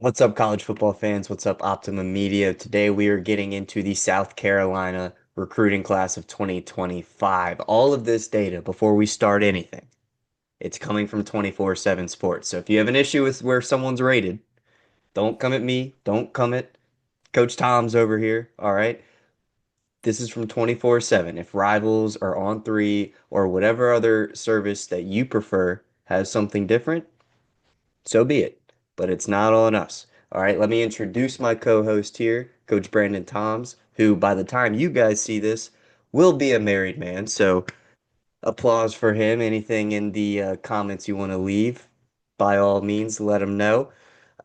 What's up, college football fans? What's up, Optimum Media? Today we are getting into the South Carolina recruiting class of 2025. All of this data, before we start anything, it's coming from 24/7 Sports. So if you have an issue with where someone's rated, don't come at me. Don't come at Coach Thoms over here. All right. This is from 24/7. If Rivals or On3 or whatever other service that you prefer has something different, so be it. But it's not on us. All right, let me introduce my co-host here, Coach Brandon Thoms, who by the time you guys see this will be a married man. So applause for him. Anything in the comments you want to leave, by all means, let him know.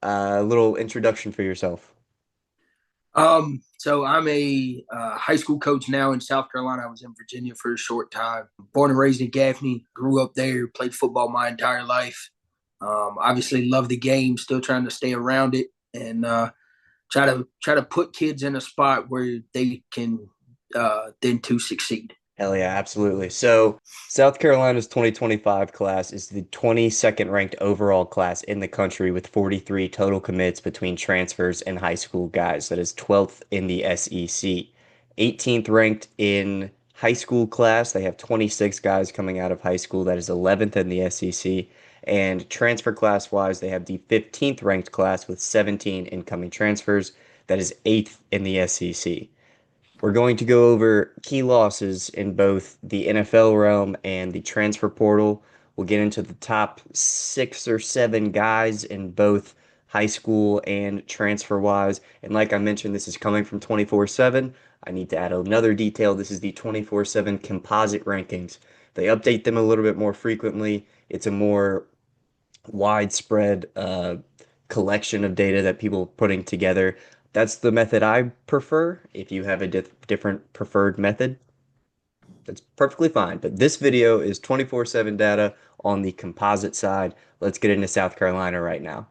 A little introduction for yourself. So I'm a high school coach now in South Carolina. I was in Virginia for a short time. Born and raised in Gaffney, grew up there, played football my entire life. Obviously love the game, still trying to stay around it and try to put kids in a spot where they can then to succeed. Hell yeah, absolutely. So, South Carolina's 2025 class is the 22nd ranked overall class in the country with 43 total commits between transfers and high school guys. That is 12th in the SEC. 18th ranked in high school class. They have 26 guys coming out of high school. That is 11th in the SEC. And transfer class wise, they have the 15th ranked class with 17 incoming transfers. That is 8th in the SEC. We're going to go over key losses in both the NFL realm and the transfer portal. We'll get into the top 6 or 7 guys in both high school and transfer wise. And like I mentioned, this is coming from 24/7. I need to add another detail. This is the 24/7 composite rankings. They update them a little bit more frequently. It's a more widespread collection of data that people are putting together. That's the method I prefer. If you have a different preferred method, that's perfectly fine. But this video is 24/7 data on the composite side. Let's get into South Carolina right now.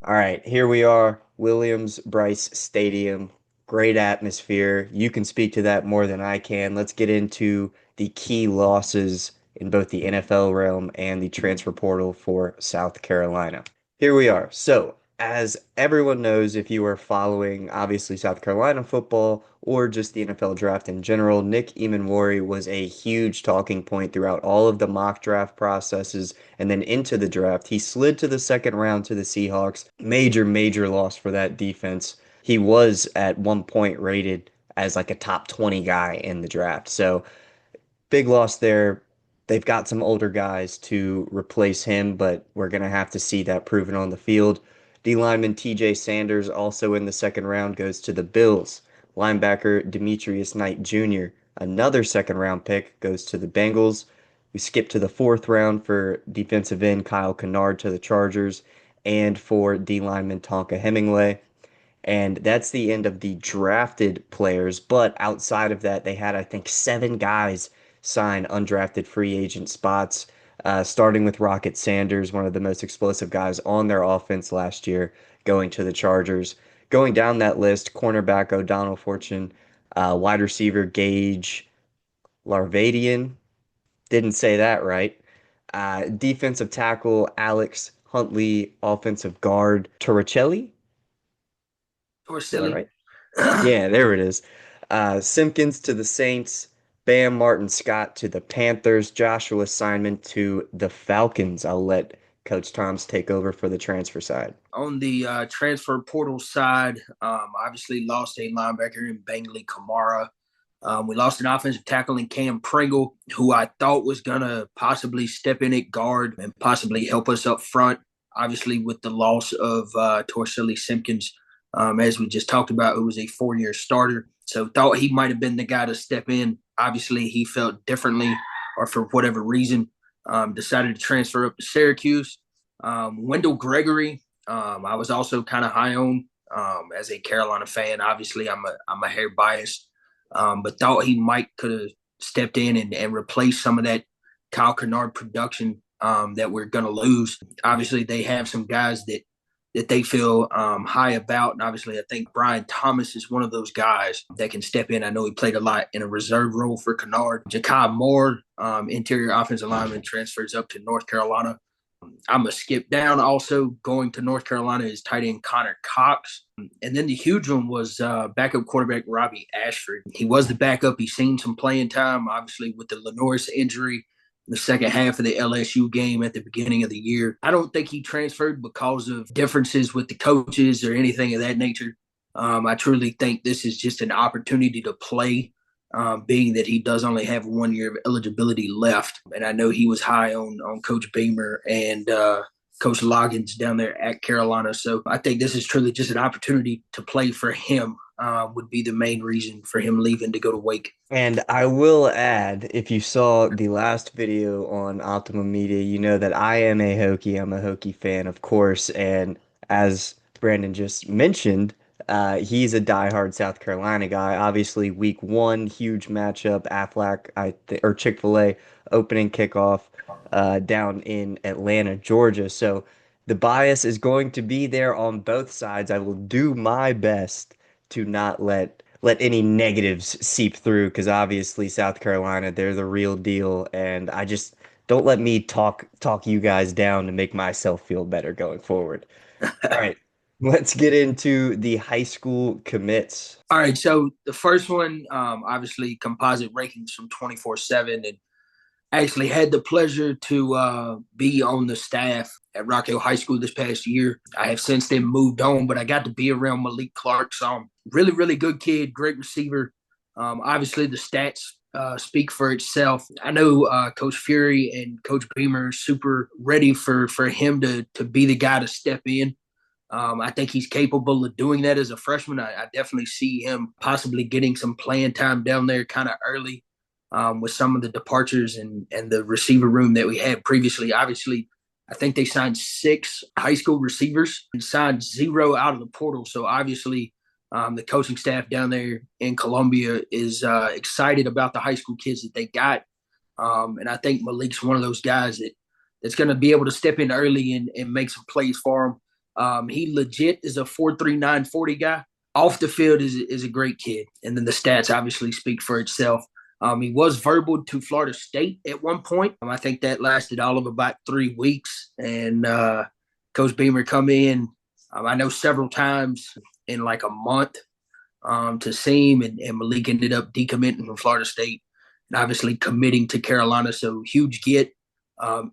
All right, here we are, Williams-Brice Stadium. Great atmosphere. You can speak to that more than I can. Let's get into the key losses in both the NFL realm and the transfer portal for South Carolina. Here we are. So, as everyone knows, if you are following obviously South Carolina football or just the NFL draft in general, Nick Emmanwori was a huge talking point throughout all of the mock draft processes and then into the draft. He slid to the second round to the Seahawks. Major, major loss for that defense. He was at one point rated as like a top 20 guy in the draft. So, big loss there. They've got some older guys to replace him, but we're going to have to see that proven on the field. D lineman TJ Sanders, also in the second round, goes to the Bills. Linebacker Demetrius Knight Jr., another second round pick, goes to the Bengals. We skip to the fourth round for defensive end Kyle Kennard to the Chargers, and for D lineman Tonka Hemingway. And that's the end of the drafted players. But outside of that, they had, I think, 7 guys sign undrafted free agent spots, starting with Rocket Sanders, one of the most explosive guys on their offense last year, going to the Chargers. Going down that list, cornerback O'Donnell Fortune, wide receiver Gage Larvadian, didn't say that right. Defensive tackle Alex Huntley, offensive guard Torricelli. Or Is that silly. right? Yeah, there it is. Simpkins to the Saints, Bam Martin Scott to the Panthers, Joshua Simon to the Falcons. I'll let Coach Toms take over for the transfer side. On the transfer portal side, obviously lost a linebacker in Bangley Kamara. We lost an offensive tackle in Cam Pringle, who I thought was going to possibly step in at guard and possibly help us up front. Obviously, with the loss of Torsilli Simpkins, as we just talked about, who was a 4-year starter. So thought he might have been the guy to step in. Obviously, he felt differently or for whatever reason decided to transfer up to Syracuse. Wendell Gregory, I was also kind of high on as a Carolina fan. Obviously, I'm a hair biased, but thought he might could have stepped in and replaced some of that Kyle Kennard production that we're going to lose. Obviously, they have some guys that that they feel high about. And obviously, I think Brian Thomas is one of those guys that can step in. I know he played a lot in a reserve role for Kennard. Jakai Moore, interior offensive lineman, transfers up to North Carolina. I'm going to skip down. Also going to North Carolina is tight end Connor Cox. And then the huge one was backup quarterback Robbie Ashford. He was the backup. He's seen some playing time, obviously, with the Lenoris injury in the second half of the LSU game at the beginning of the year. I don't think he transferred because of differences with the coaches or anything of that nature. I truly think this is just an opportunity to play, being that he does only have 1 year of eligibility left. And I know he was high on Coach Beamer and Coach Loggins down there at Carolina. So I think this is truly just an opportunity to play for him, would be the main reason for him leaving to go to Wake. And I will add, if you saw the last video on Optimum Media, you know that I am a Hokie. I'm a Hokie fan, of course. And as Brandon just mentioned, he's a diehard South Carolina guy. Obviously, week one, huge matchup, Aflac, or Chick-fil-A opening kickoff down in Atlanta, Georgia. So the bias is going to be there on both sides. I will do my best to not let any negatives seep through because obviously South Carolina, they're the real deal, and I just don't let me talk you guys down to make myself feel better going forward. All right, let's get into the high school commits. All right, so the first one, obviously composite rankings from 24/7, and actually had the pleasure to be on the staff at Rock Hill High School this past year. I have since then moved on, but I got to be around Malik Clark. So really, really good kid, great receiver. Obviously, the stats speak for itself. I know Coach Fury and Coach Beamer are super ready for him to be the guy to step in. I think he's capable of doing that as a freshman. I definitely see him possibly getting some playing time down there kind of early. With some of the departures and the receiver room that we had previously. Obviously, I think they signed 6 high school receivers and signed 0 out of the portal. So obviously, the coaching staff down there in Columbia is excited about the high school kids that they got. And I think Malik's one of those guys that's going to be able to step in early and make some plays for him. He legit is a 4.39 40 guy. Off the field is a great kid. And then the stats obviously speak for itself. He was verbal to Florida State at one point. I think that lasted all of about 3 weeks. And Coach Beamer come in, I know several times in like a month to see him. And Malik ended up decommitting from Florida State and obviously committing to Carolina. So huge get.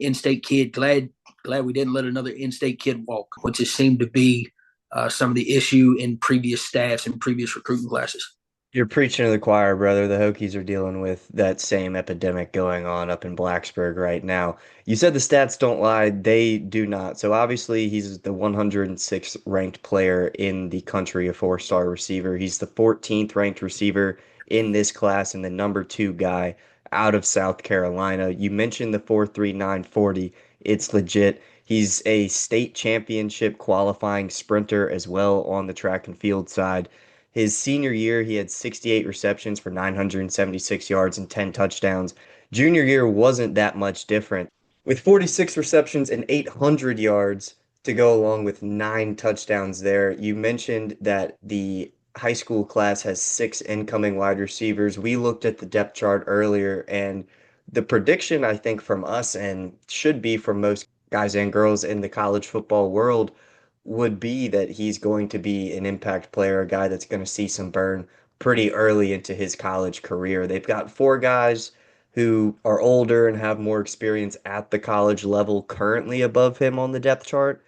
In-state kid. Glad we didn't let another in-state kid walk, which has seemed to be some of the issue in previous staffs and previous recruiting classes. You're preaching to the choir, brother. The Hokies are dealing with that same epidemic going on up in Blacksburg right now. You said the stats don't lie. They do not. So obviously he's the 106th ranked player in the country, a 4-star receiver. He's the 14th ranked receiver in this class and the number 2 guy out of South Carolina. You mentioned the 4.39 40. It's legit. He's a state championship qualifying sprinter as well on the track and field side. His senior year, he had 68 receptions for 976 yards and 10 touchdowns. Junior year wasn't that much different, with 46 receptions and 800 yards to go along with 9 touchdowns there. You mentioned that the high school class has 6 incoming wide receivers. We looked at the depth chart earlier, and the prediction, I think, from us and should be from most guys and girls in the college football world would be that he's going to be an impact player, a guy that's going to see some burn pretty early into his college career. They've got 4 guys who are older and have more experience at the college level currently above him on the depth chart.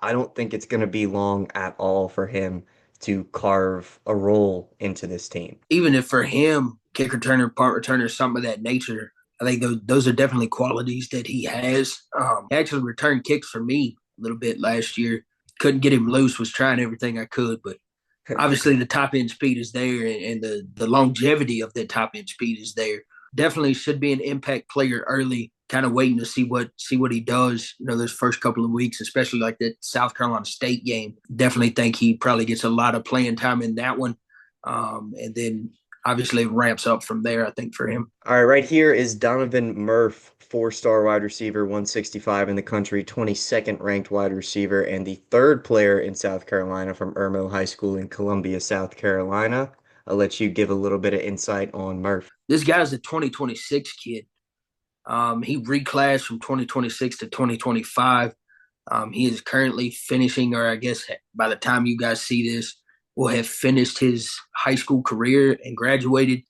I don't think it's going to be long at all for him to carve a role into this team. Even if for him, kick returner, punt returner, something of that nature, I think those are definitely qualities that he has. He actually returned kicks for me a little bit last year. Couldn't get him loose, was trying everything I could, but obviously the top end speed is there and the longevity of that top end speed is there. Definitely should be an impact player early, kind of waiting to see what he does, those first couple of weeks, especially like that South Carolina State game. Definitely think he probably gets a lot of playing time in that one. And then obviously it ramps up from there, I think, for him. All right, right here is Donovan Murph, four-star wide receiver, 165 in the country, 22nd ranked wide receiver, and the third player in South Carolina from Irmo High School in Columbia, South Carolina. I'll let you give a little bit of insight on Murph. This guy's a 2026 kid. He reclassed from 2026 to 2025. He is currently finishing, or I guess by the time you guys see this, will have finished his high school career and graduated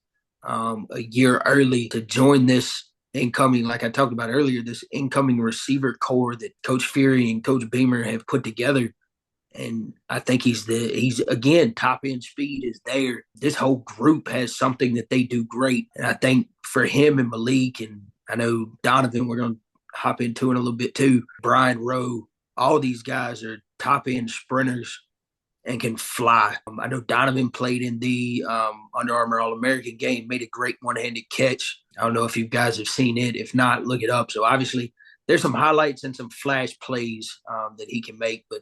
a year early to join this incoming, like I talked about earlier, this incoming receiver core that Coach Fury and Coach Beamer have put together. And I think he's again, top end speed is there. This whole group has something that they do great. And I think for him and Malik, and I know Donovan, we're gonna hop into it a little bit too. Brian Rowe, all these guys are top end sprinters and can fly. I know Donovan played in the Under Armour All American game, made a great one handed catch. I don't know if you guys have seen it. If not, look it up. So obviously, there's some highlights and some flash plays that he can make, but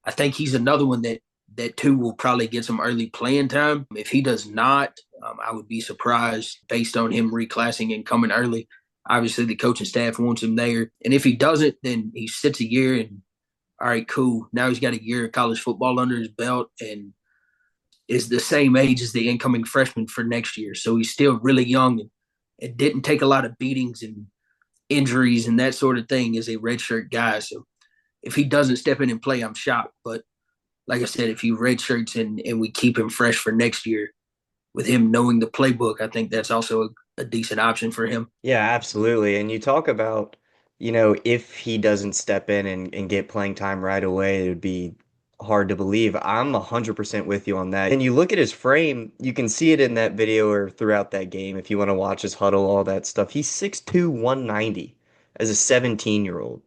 I think he's another one that too will probably get some early playing time. If he does not, I would be surprised based on him reclassing and coming early. Obviously, the coaching staff wants him there, and if he doesn't, then he sits a year and all right, cool. Now he's got a year of college football under his belt and is the same age as the incoming freshman for next year. So he's still really young and it didn't take a lot of beatings and injuries and that sort of thing as a redshirt guy. So if he doesn't step in and play, I'm shocked. But like I said, if he redshirts and we keep him fresh for next year with him knowing the playbook, I think that's also a decent option for him. Yeah, absolutely. And you talk about, if he doesn't step in and get playing time right away, it would be hard to believe. I'm 100% with you on that. And you look at his frame, you can see it in that video or throughout that game if you want to watch his huddle, all that stuff. He's 6'2", 190 as a 17-year-old.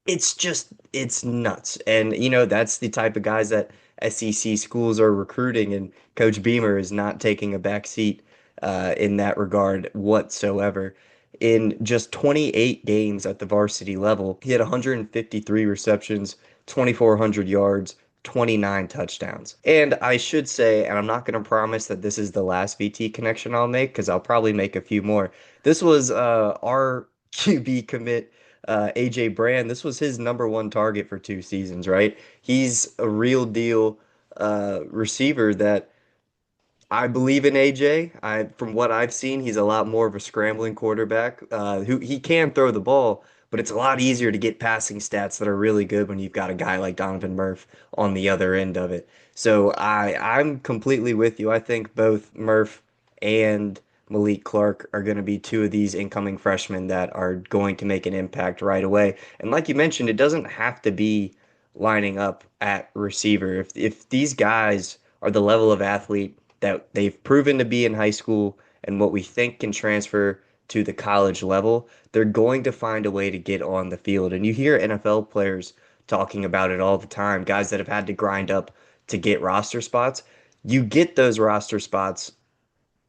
It's nuts. And that's the type of guys that SEC schools are recruiting, and Coach Beamer is not taking a back seat in that regard whatsoever. In just 28 games at the varsity level, he had 153 receptions, 2,400 yards, 29 touchdowns. And I should say, and I'm not going to promise that this is the last VT connection I'll make because I'll probably make a few more. This was our QB commit, AJ Brand. This was his number one target for 2 seasons, right? He's a real deal receiver that I believe in AJ. From what I've seen, he's a lot more of a scrambling quarterback who he can throw the ball, but it's a lot easier to get passing stats that are really good when you've got a guy like Donovan Murph on the other end of it. So I'm completely with you. I think both Murph and Malik Clark are going to be two of these incoming freshmen that are going to make an impact right away. And like you mentioned, it doesn't have to be lining up at receiver. If these guys are the level of athlete that they've proven to be in high school and what we think can transfer to the college level, they're going to find a way to get on the field. And you hear NFL players talking about it all the time, guys that have had to grind up to get roster spots. You get those roster spots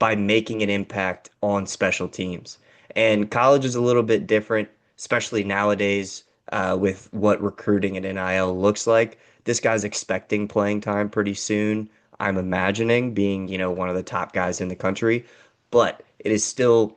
by making an impact on special teams. And college is a little bit different, especially nowadays with what recruiting and NIL looks like. This guy's expecting playing time pretty soon. I'm imagining being, one of the top guys in the country, but it is still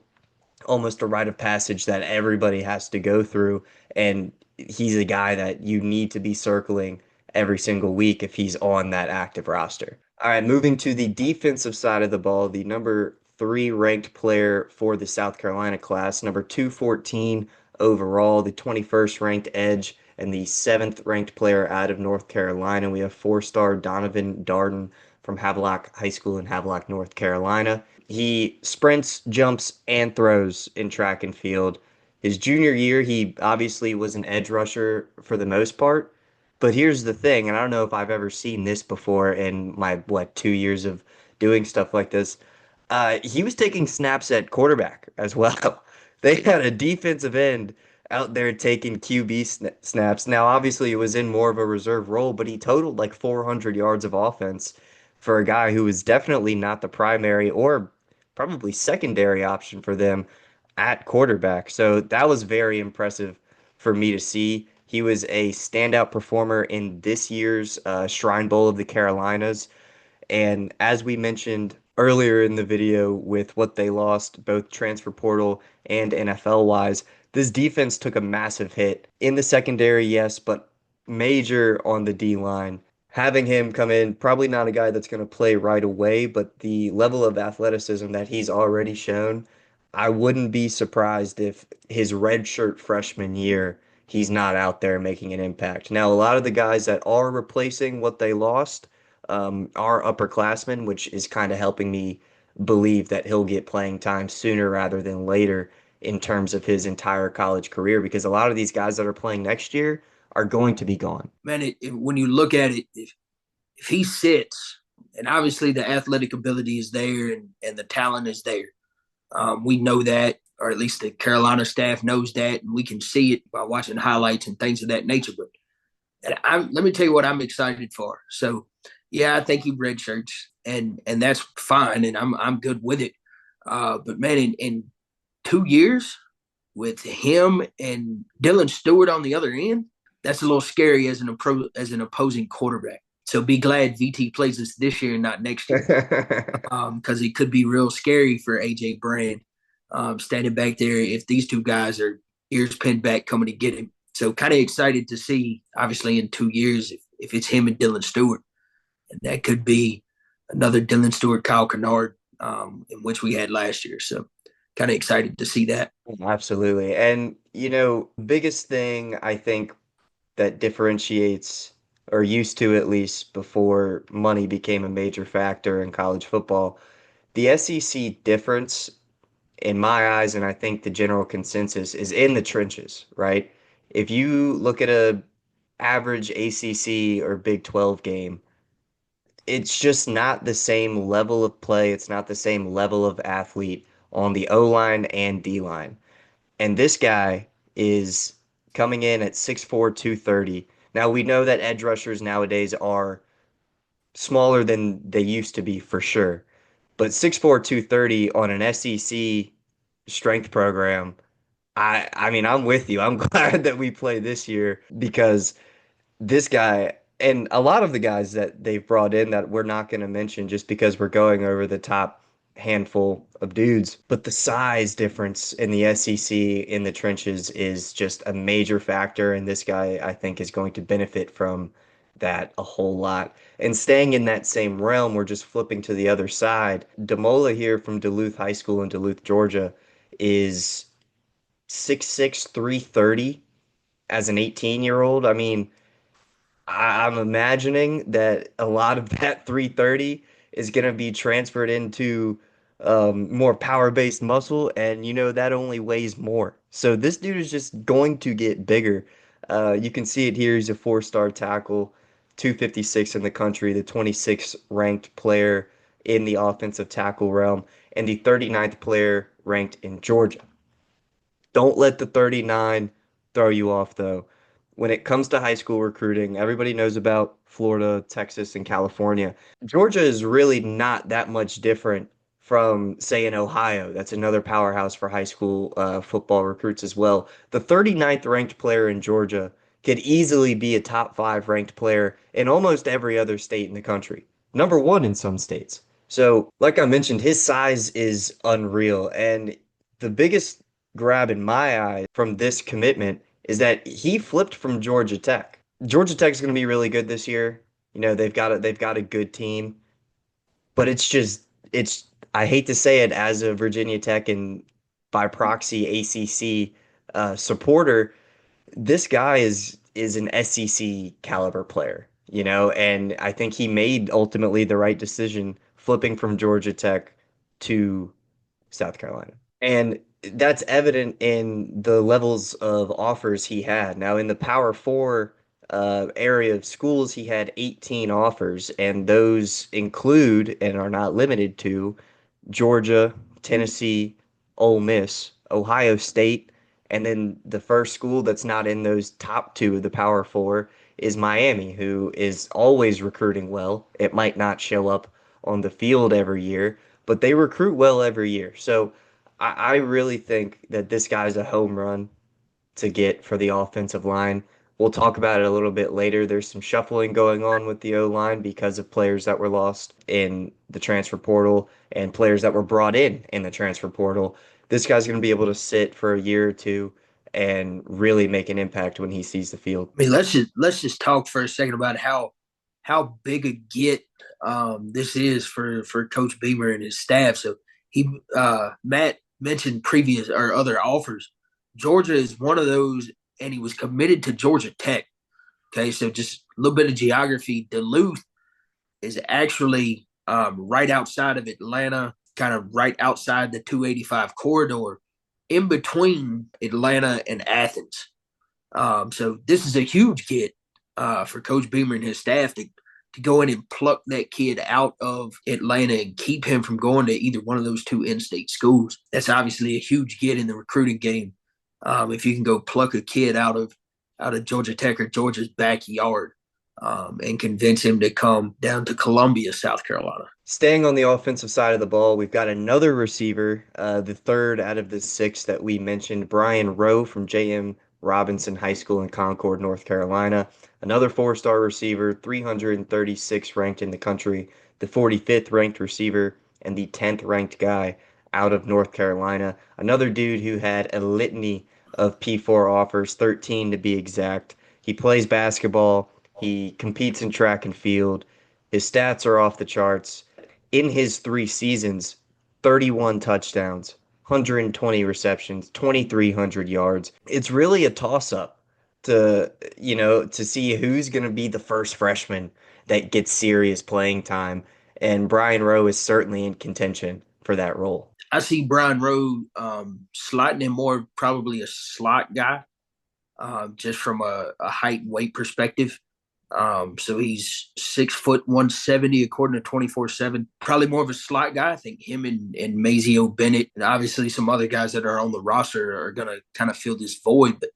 almost a rite of passage that everybody has to go through. And he's a guy that you need to be circling every single week if he's on that active roster. All right, moving to the defensive side of the ball, the number 3 ranked player for the South Carolina class, number 214 overall, the 21st ranked edge, and the 7th ranked player out of North Carolina. We have 4-star Donovan Darden from Havelock High School in Havelock, North Carolina. He sprints, jumps, and throws in track and field. His junior year, he obviously was an edge rusher for the most part. But here's the thing, and I don't know if I've ever seen this before in my, 2 years of doing stuff like this. He was taking snaps at quarterback as well. They had a defensive end out there taking QB snaps. Now, obviously, it was in more of a reserve role, but he totaled like 400 yards of offense for a guy who was definitely not the primary or probably secondary option for them at quarterback. So that was very impressive for me to see. He was a standout performer in this year's Shrine Bowl of the Carolinas. And as we mentioned earlier in the video with what they lost, both transfer portal and NFL wise. This defense took a massive hit in the secondary, yes, but major on the D line. Having him come in, probably not a guy that's going to play right away, but the level of athleticism that he's already shown, I wouldn't be surprised if his redshirt freshman year, he's not out there making an impact. Now, a lot of the guys that are replacing what they lost are upperclassmen, which is kind of helping me believe that he'll get playing time sooner rather than later in terms of his entire college career, because a lot of these guys that are playing next year are going to be gone. Man, when you look at it, if he sits, and obviously the athletic ability is there and the talent is there, we know that, or at least the Carolina staff knows that, and we can see it by watching highlights and things of that nature. But let me tell you what I'm excited for. So, yeah, I think he redshirts, and that's fine, and I'm good with it. But man, in 2 years with him and Dylan Stewart on the other end, that's a little scary as an opposing quarterback. So be glad VT plays us this year and not next year, because it could be real scary for AJ Brand standing back there if these two guys are ears pinned back coming to get him. So kind of excited to see, obviously, in 2 years if it's him and Dylan Stewart, and that could be another Dylan Stewart, Kyle Kennard, in which we had last year. So kind of excited to see that. Absolutely. And, biggest thing I think that differentiates, or used to at least before money became a major factor in college football, the SEC difference in my eyes, and I think the general consensus is in the trenches, right? If you look at a average ACC or Big 12 game, it's just not the same level of play. It's not the same level of athlete on the O line and D line. And this guy is coming in at 6'4", 230. Now we know that edge rushers nowadays are smaller than they used to be for sure. But 6'4", 230 on an SEC strength program, I mean, I'm with you. I'm glad that we play this year because this guy and a lot of the guys that they've brought in that we're not going to mention just because we're going over the top handful of dudes, but the size difference in the SEC in the trenches is just a major factor, and this guy I think is going to benefit from that a whole lot. And staying in that same realm, we're just flipping to the other side. Damola here from Duluth High School in Duluth, Georgia, is 6'6", 330 as an 18-year-old. I mean, I'm imagining that a lot of that 330 is going to be transferred into more power-based muscle, and that only weighs more. So this dude is just going to get bigger. You can see it here. He's a four-star tackle, 256 in the country, the 26th ranked player in the offensive tackle realm, and the 39th player ranked in Georgia. Don't let the 39 throw you off, though. When it comes to high school recruiting, everybody knows about Florida, Texas, and California. Georgia is really not that much different from, say, in Ohio. That's another powerhouse for high school football recruits as well. The 39th ranked player in Georgia could easily be a top five ranked player in almost every other state in the country. Number one in some states. So, like I mentioned, his size is unreal. And the biggest grab in my eye from this commitment is that he flipped from Georgia Tech. Georgia Tech is going to be really good this year. They've got a good team, but it's I hate to say it as a Virginia Tech and by proxy ACC supporter, this guy is an SEC caliber player, and I think he made ultimately the right decision flipping from Georgia Tech to South Carolina. And that's evident in the levels of offers he had. Now, in the Power Four area of schools, he had 18 offers, and those include and are not limited to Georgia, Tennessee, Ole Miss, Ohio State, and then the first school that's not in those top two of the Power Four is Miami, who is always recruiting well. It might not show up on the field every year, but they recruit well every year. So I really think that this guy's a home run to get for the offensive line. We'll talk about it a little bit later. There's some shuffling going on with the O-line because of players that were lost in the transfer portal and players that were brought in the transfer portal. This guy's going to be able to sit for a year or two and really make an impact when he sees the field. I mean, let's just talk for a second about how big a get this is for Coach Beamer and his staff. So he Matt mentioned previous or other offers. Georgia is one of those, and he was committed to Georgia Tech. Okay, so just a little bit of geography. Duluth is actually right outside of Atlanta, kind of right outside the 285 corridor, in between Atlanta and Athens. So this is a huge get for Coach Beamer and his staff to go in and pluck that kid out of Atlanta and keep him from going to either one of those two in-state schools. That's obviously a huge get in the recruiting game. If you can go pluck a kid out of Georgia Tech or Georgia's backyard and convince him to come down to Columbia, South Carolina. Staying on the offensive side of the ball, we've got another receiver, the third out of the six that we mentioned, Brian Rowe from J.M. Robinson High School in Concord, North Carolina. Another four-star receiver, 336 ranked in the country, the 45th ranked receiver, and the 10th ranked guy out of North Carolina. Another dude who had a litany of P4 offers, 13 to be exact. He plays basketball, he competes in track and field. His stats are off the charts. In his 3 seasons, 31 touchdowns, 120 receptions, 2,300 yards. It's really a toss-up to see who's going to be the first freshman that gets serious playing time. And Brian Rowe is certainly in contention for that role. I see Brian Rowe slotting in more probably a slot guy, just from a height and weight perspective. So he's 6 foot 170 according to 24/7. Probably more of a slot guy. I think him and Mazio Bennett and obviously some other guys that are on the roster are gonna kind of fill this void. But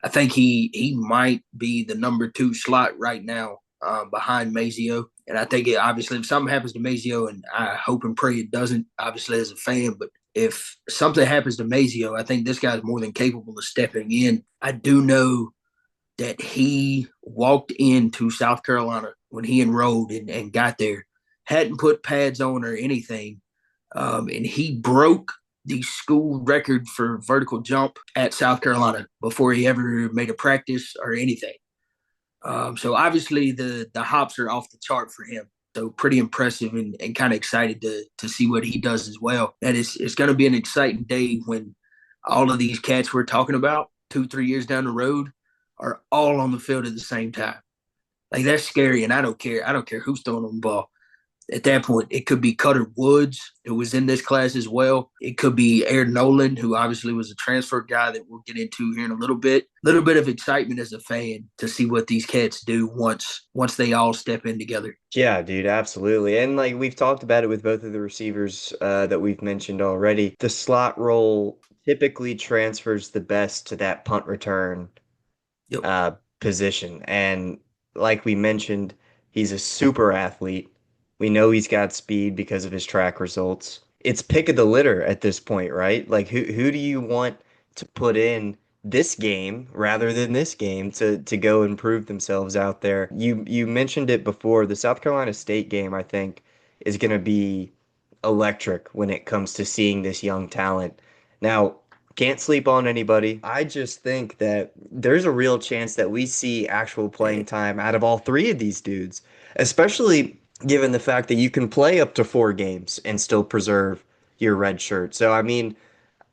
I think he might be the number two slot right now, behind Mazio. And I think obviously if something happens to Mazio, and I hope and pray it doesn't, obviously as a fan, but if something happens to Mazio, I think this guy's more than capable of stepping in. I do know that he walked into South Carolina when he enrolled and got there, hadn't put pads on or anything. And he broke the school record for vertical jump at South Carolina before he ever made a practice or anything. So obviously the hops are off the chart for him. So pretty impressive and kind of excited to see what he does as well. And it's going to be an exciting day when all of these cats we're talking about 2-3 years down the road are all on the field at the same time. Like that's scary, and I don't care. I don't care who's throwing them the ball. At that point, it could be Cutter Woods, who was in this class as well. It could be Aaron Noland, who obviously was a transfer guy that we'll get into here in a little bit. A little bit of excitement as a fan to see what these cats do once they all step in together. Yeah, dude, absolutely. And like we've talked about it with both of the receivers that we've mentioned already. The slot role typically transfers the best to that punt return Yep. uh, position. And like we mentioned, he's a super athlete. We know he's got speed because of his track results. It's pick of the litter at this point, right? Like who do you want to put in this game rather than this game to go and prove themselves out there? You mentioned it before. The South Carolina State game, I think, is going to be electric when it comes to seeing this young talent. Now, can't sleep on anybody. I just think that there's a real chance that we see actual playing time out of all three of these dudes, especially given the fact that you can play up to 4 games and still preserve your red shirt. So, I mean,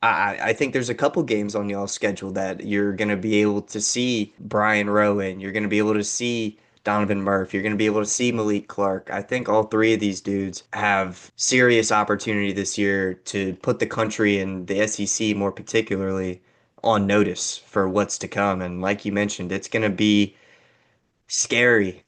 I think there's a couple games on y'all's schedule that you're going to be able to see Brian Rowan. You're going to be able to see Donovan Murph. You're going to be able to see Malik Clark. I think all three of these dudes have serious opportunity this year to put the country and the SEC more particularly on notice for what's to come. And like you mentioned, it's going to be scary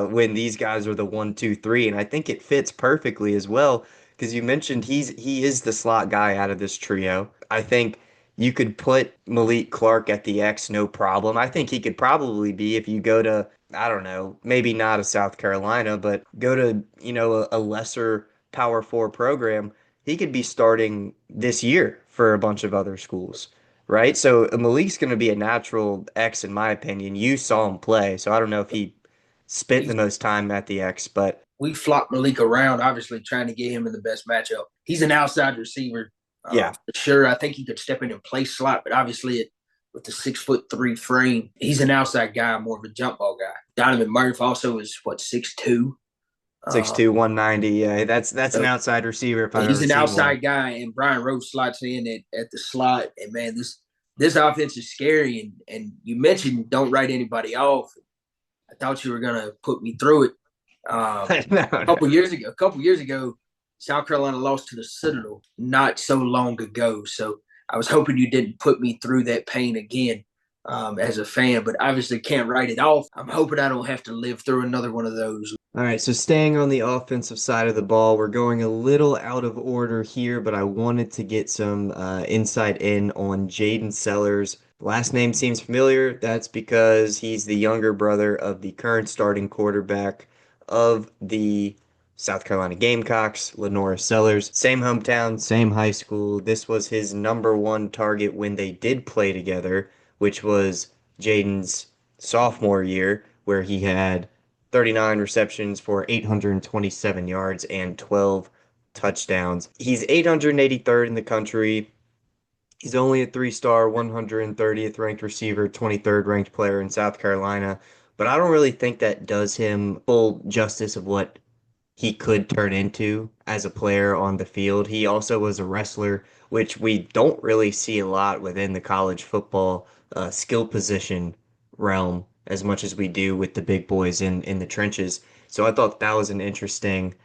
when these guys are the 1, 2, 3, and I think it fits perfectly as well because you mentioned he is the slot guy out of this trio. I think you could put Malik Clark at the X, no problem. I think he could probably be if you go to, I don't know, maybe not a South Carolina, but go to, a lesser Power 4 program. He could be starting this year for a bunch of other schools. right? So Malik's going to be a natural X in my opinion. You saw him play, so I don't know if he spent the He's most time at the X, but we flopped Malik around, obviously trying to get him in the best matchup. He's an outside receiver, yeah, for sure. I think he could step in and play slot, but obviously with the 6'3" frame, he's an outside guy, more of a jump ball guy. Donovan Murph also is what 6'2". 6'2", 190. Yeah, that's an So outside receiver if I've he's ever an seen one. outside guy, and Brian Rowe slots in at the slot. And man, this offense is scary. And you mentioned don't write anybody off. I thought you were gonna put me through it. No, no. A couple years ago, South Carolina lost to the Citadel not so long ago. So I was hoping you didn't put me through that pain again, as a fan, but obviously can't write it off. I'm hoping I don't have to live through another one of those. All right, so staying on the offensive side of the ball, we're going a little out of order here, but I wanted to get some insight in on Jayden Sellers. Last name seems familiar. That's because he's the younger brother of the current starting quarterback of the South Carolina Gamecocks, Lenora Sellers. Same hometown, same high school. This was his number one target when they did play together, which was Jayden's sophomore year, where he had 39 receptions for 827 yards and 12 touchdowns. He's 883rd in the country. He's only a three-star, 130th ranked receiver, 23rd ranked player in South Carolina. But I don't really think that does him full justice of what he could turn into as a player on the field. He also was a wrestler, which we don't really see a lot within the college football skill position realm as much as we do with the big boys in the trenches. So I thought that was an interesting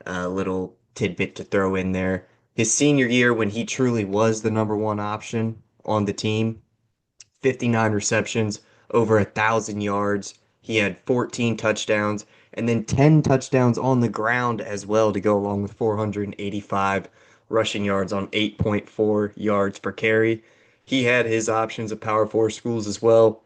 little tidbit to throw in there. His senior year, when he truly was the number one option on the team, 59 receptions, over 1,000 yards. He had 14 touchdowns and then 10 touchdowns on the ground as well to go along with 485 rushing yards on 8.4 yards per carry. He had his options of Power 4 schools as well,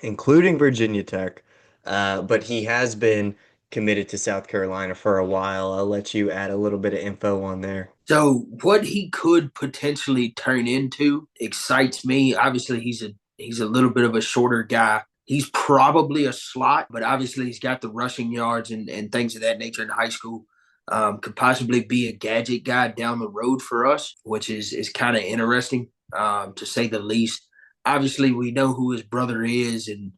including Virginia Tech, but he has been committed to South Carolina for a while. I'll let you add a little bit of info on there. So what he could potentially turn into excites me. Obviously, he's a little bit of a shorter guy. He's probably a slot, but obviously he's got the rushing yards and things of that nature in high school. Could possibly be a gadget guy down the road for us, which is kind of interesting, to say the least. Obviously, we know who his brother is, and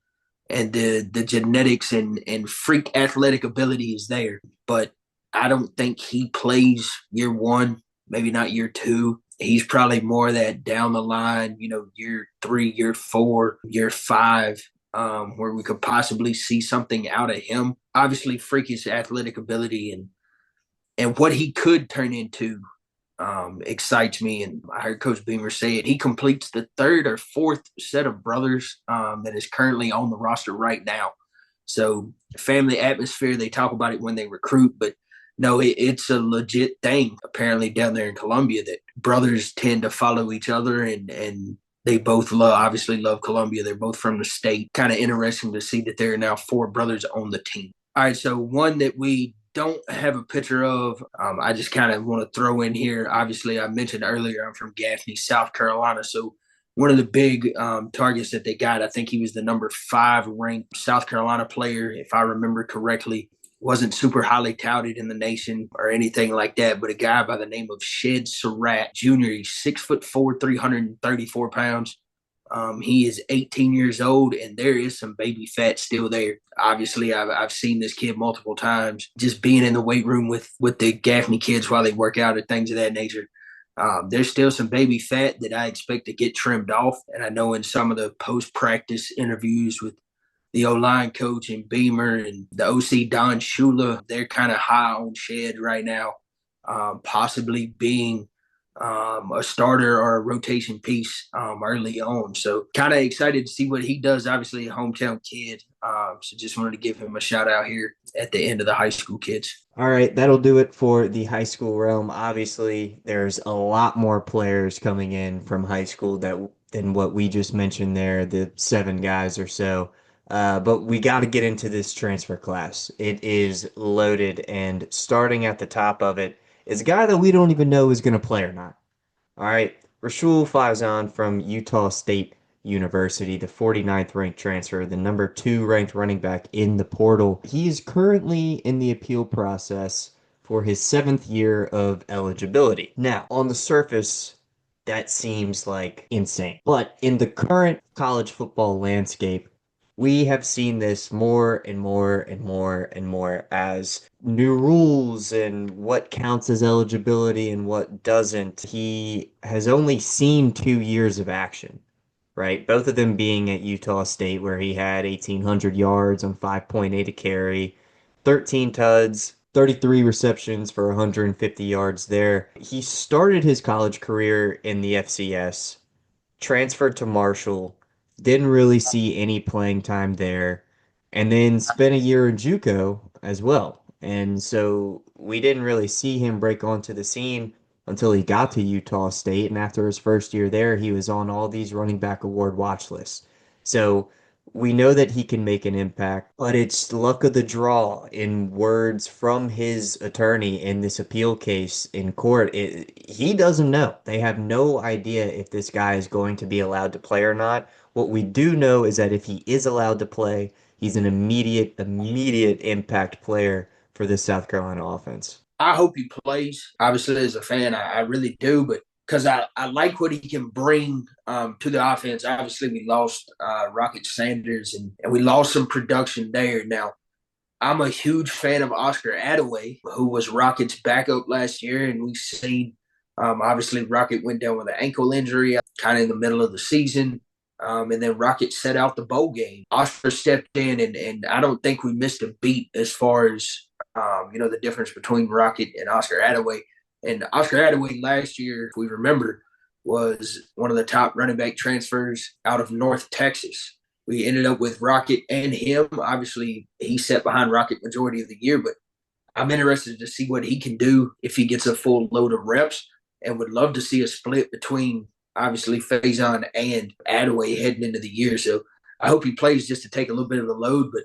the genetics and freak athletic ability is there, but I don't think he plays year one, maybe not year two. He's probably more that down the line, year three, year four, year five, where we could possibly see something out of him. Obviously, freakish athletic ability and what he could turn into, excites me. And I heard Coach Beamer say it. He completes the third or fourth set of brothers, that is currently on the roster right now. So family atmosphere, they talk about it when they recruit, but no, it's a legit thing apparently down there in Columbia that brothers tend to follow each other, and they both obviously love Columbia. They're both from the state. Kind of interesting to see that there are now four brothers on the team. All right, so one that we don't have a picture of, I just kind of want to throw in here. Obviously, I mentioned earlier I'm from Gaffney, South Carolina, so one of the big, targets that they got, I think he was the number 5 ranked South Carolina player, if I remember correctly. Wasn't super highly touted in the nation or anything like that, but a guy by the name of Shedrick Sarrat Jr. He's 6'4", 334 pounds. He is 18 years old, and there is some baby fat still there. Obviously, I've seen this kid multiple times, just being in the weight room with the Gaffney kids while they work out and things of that nature. There's still some baby fat that I expect to get trimmed off, and I know in some of the post practice interviews with the O-line coach and Beamer and the OC Don Shula, they're kind of high on Shed right now, possibly being, a starter or a rotation piece, early on. So kind of excited to see what he does. Obviously, a hometown kid. So just wanted to give him a shout out here at the end of the high school kids. All right, that'll do it for the high school realm. Obviously, there's a lot more players coming in from high school than what we just mentioned there, the 7 guys or so. But we got to get into this transfer class. It is loaded, and starting at the top of it is a guy that we don't even know is going to play or not. All right, Rashul Faison from Utah State University, the 49th ranked transfer, the number two ranked running back in the portal. He is currently in the appeal process for his seventh year of eligibility. Now, on the surface, that seems like insane. But in the current college football landscape, we have seen this more and more and more and more as new rules and what counts as eligibility and what doesn't. He has only seen 2 years of action, right? Both of them being at Utah State, where he had 1,800 yards on 5.8 a carry, 13 tuds, 33 receptions for 150 yards there. He started his college career in the FCS, transferred to Marshall, didn't really see any playing time there, and then spent a year in JUCO as well. And so we didn't really see him break onto the scene until he got to Utah State. And after his first year there, he was on all these running back award watch lists. So we know that he can make an impact, but it's luck of the draw in words from his attorney in this appeal case in court. He doesn't know. They have no idea if this guy is going to be allowed to play or not. What we do know is that if he is allowed to play, he's an immediate impact player for the South Carolina offense. I hope he plays. Obviously, as a fan, I really do, but because I like what he can bring to the offense. Obviously, we lost Rocket Sanders and we lost some production there. Now, I'm a huge fan of Oscar Attaway, who was Rocket's backup last year, and we've seen obviously Rocket went down with an ankle injury kind of in the middle of the season. And then Rocket set out the bowl game. Oscar stepped in, and I don't think we missed a beat as far as the difference between Rocket and Oscar Attaway. And Oscar Attaway last year, if we remember, was one of the top running back transfers out of North Texas. We ended up with Rocket and him. Obviously, he sat behind Rocket majority of the year, but I'm interested to see what he can do if he gets a full load of reps, and would love to see a split between obviously Faison and Attaway heading into the year. So I hope he plays just to take a little bit of the load, but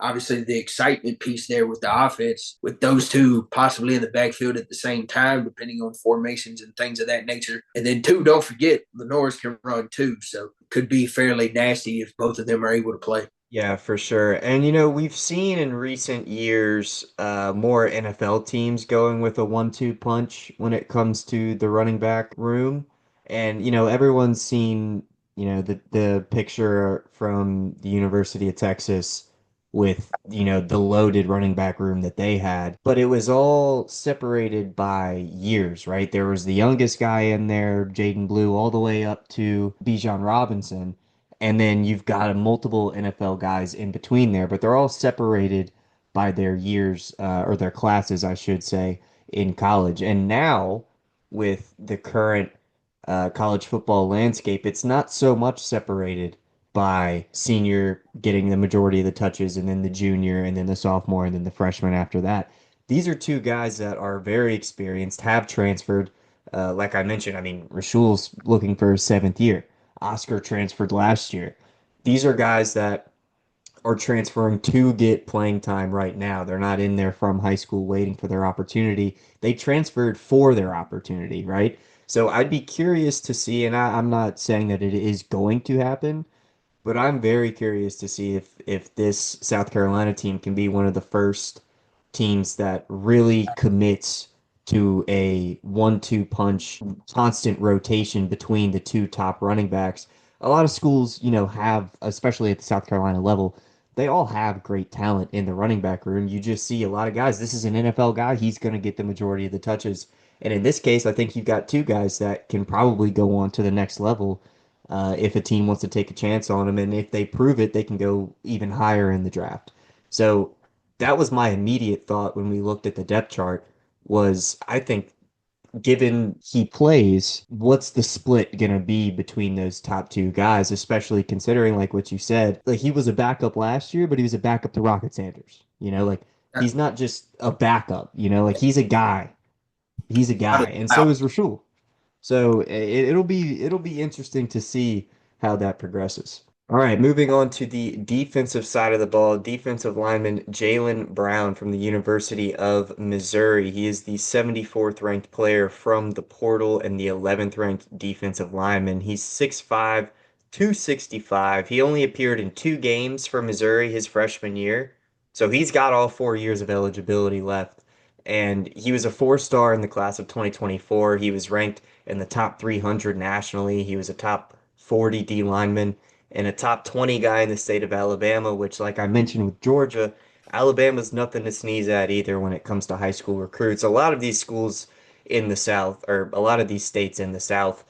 obviously the excitement piece there with the offense, with those two possibly in the backfield at the same time, depending on formations and things of that nature. And then two, don't forget, Lenores can run too, so could be fairly nasty if both of them are able to play. Yeah, for sure. And we've seen in recent years more NFL teams going with a 1-2 punch when it comes to the running back room. And everyone's seen, the picture from the University of Texas with, the loaded running back room that they had. But it was all separated by years, right? There was the youngest guy in there, Jayden Blue, all the way up to Bijan Robinson. And then you've got multiple NFL guys in between there, but they're all separated by their years or their classes, I should say, in college. And now, with the current college football landscape, it's not so much separated by senior getting the majority of the touches, and then the junior, and then the sophomore, and then the freshman after that. These are two guys that are very experienced, have transferred. Like I mentioned, I mean, Rashul's looking for his seventh year. Oscar transferred last year. These are guys that are transferring to get playing time right now. They're not in there from high school waiting for their opportunity. They transferred for their opportunity, right? So I'd be curious to see, and I'm not saying that it is going to happen, but I'm very curious to see if this South Carolina team can be one of the first teams that really commits to a 1-2 punch, constant rotation between the two top running backs. A lot of schools, have, especially at the South Carolina level, they all have great talent in the running back room. You just see a lot of guys. This is an NFL guy. He's going to get the majority of the touches. And in this case, I think you've got two guys that can probably go on to the next level if a team wants to take a chance on them. And if they prove it, they can go even higher in the draft. So that was my immediate thought when we looked at the depth chart was I think given he plays, what's the split going to be between those top two guys, especially considering like what you said, like he was a backup last year, but he was a backup to Rocket Sanders. Like he's not just a backup, like he's a guy. He's a guy, and so is Rashul. So it'll be interesting to see how that progresses. All right, moving on to the defensive side of the ball, defensive lineman Jaylen Brown from the University of Missouri. He is the 74th ranked player from the portal and the 11th ranked defensive lineman. He's 6'5", 265. He only appeared in 2 games for Missouri his freshman year, so he's got all 4 years of eligibility left. And he was a four-star in the class of 2024. He was ranked in the top 300 nationally. He was a top 40 D lineman and a top 20 guy in the state of Alabama, which, like I mentioned with Georgia, Alabama's nothing to sneeze at either when it comes to high school recruits. A lot of these schools in the South, or a lot of these states in the South,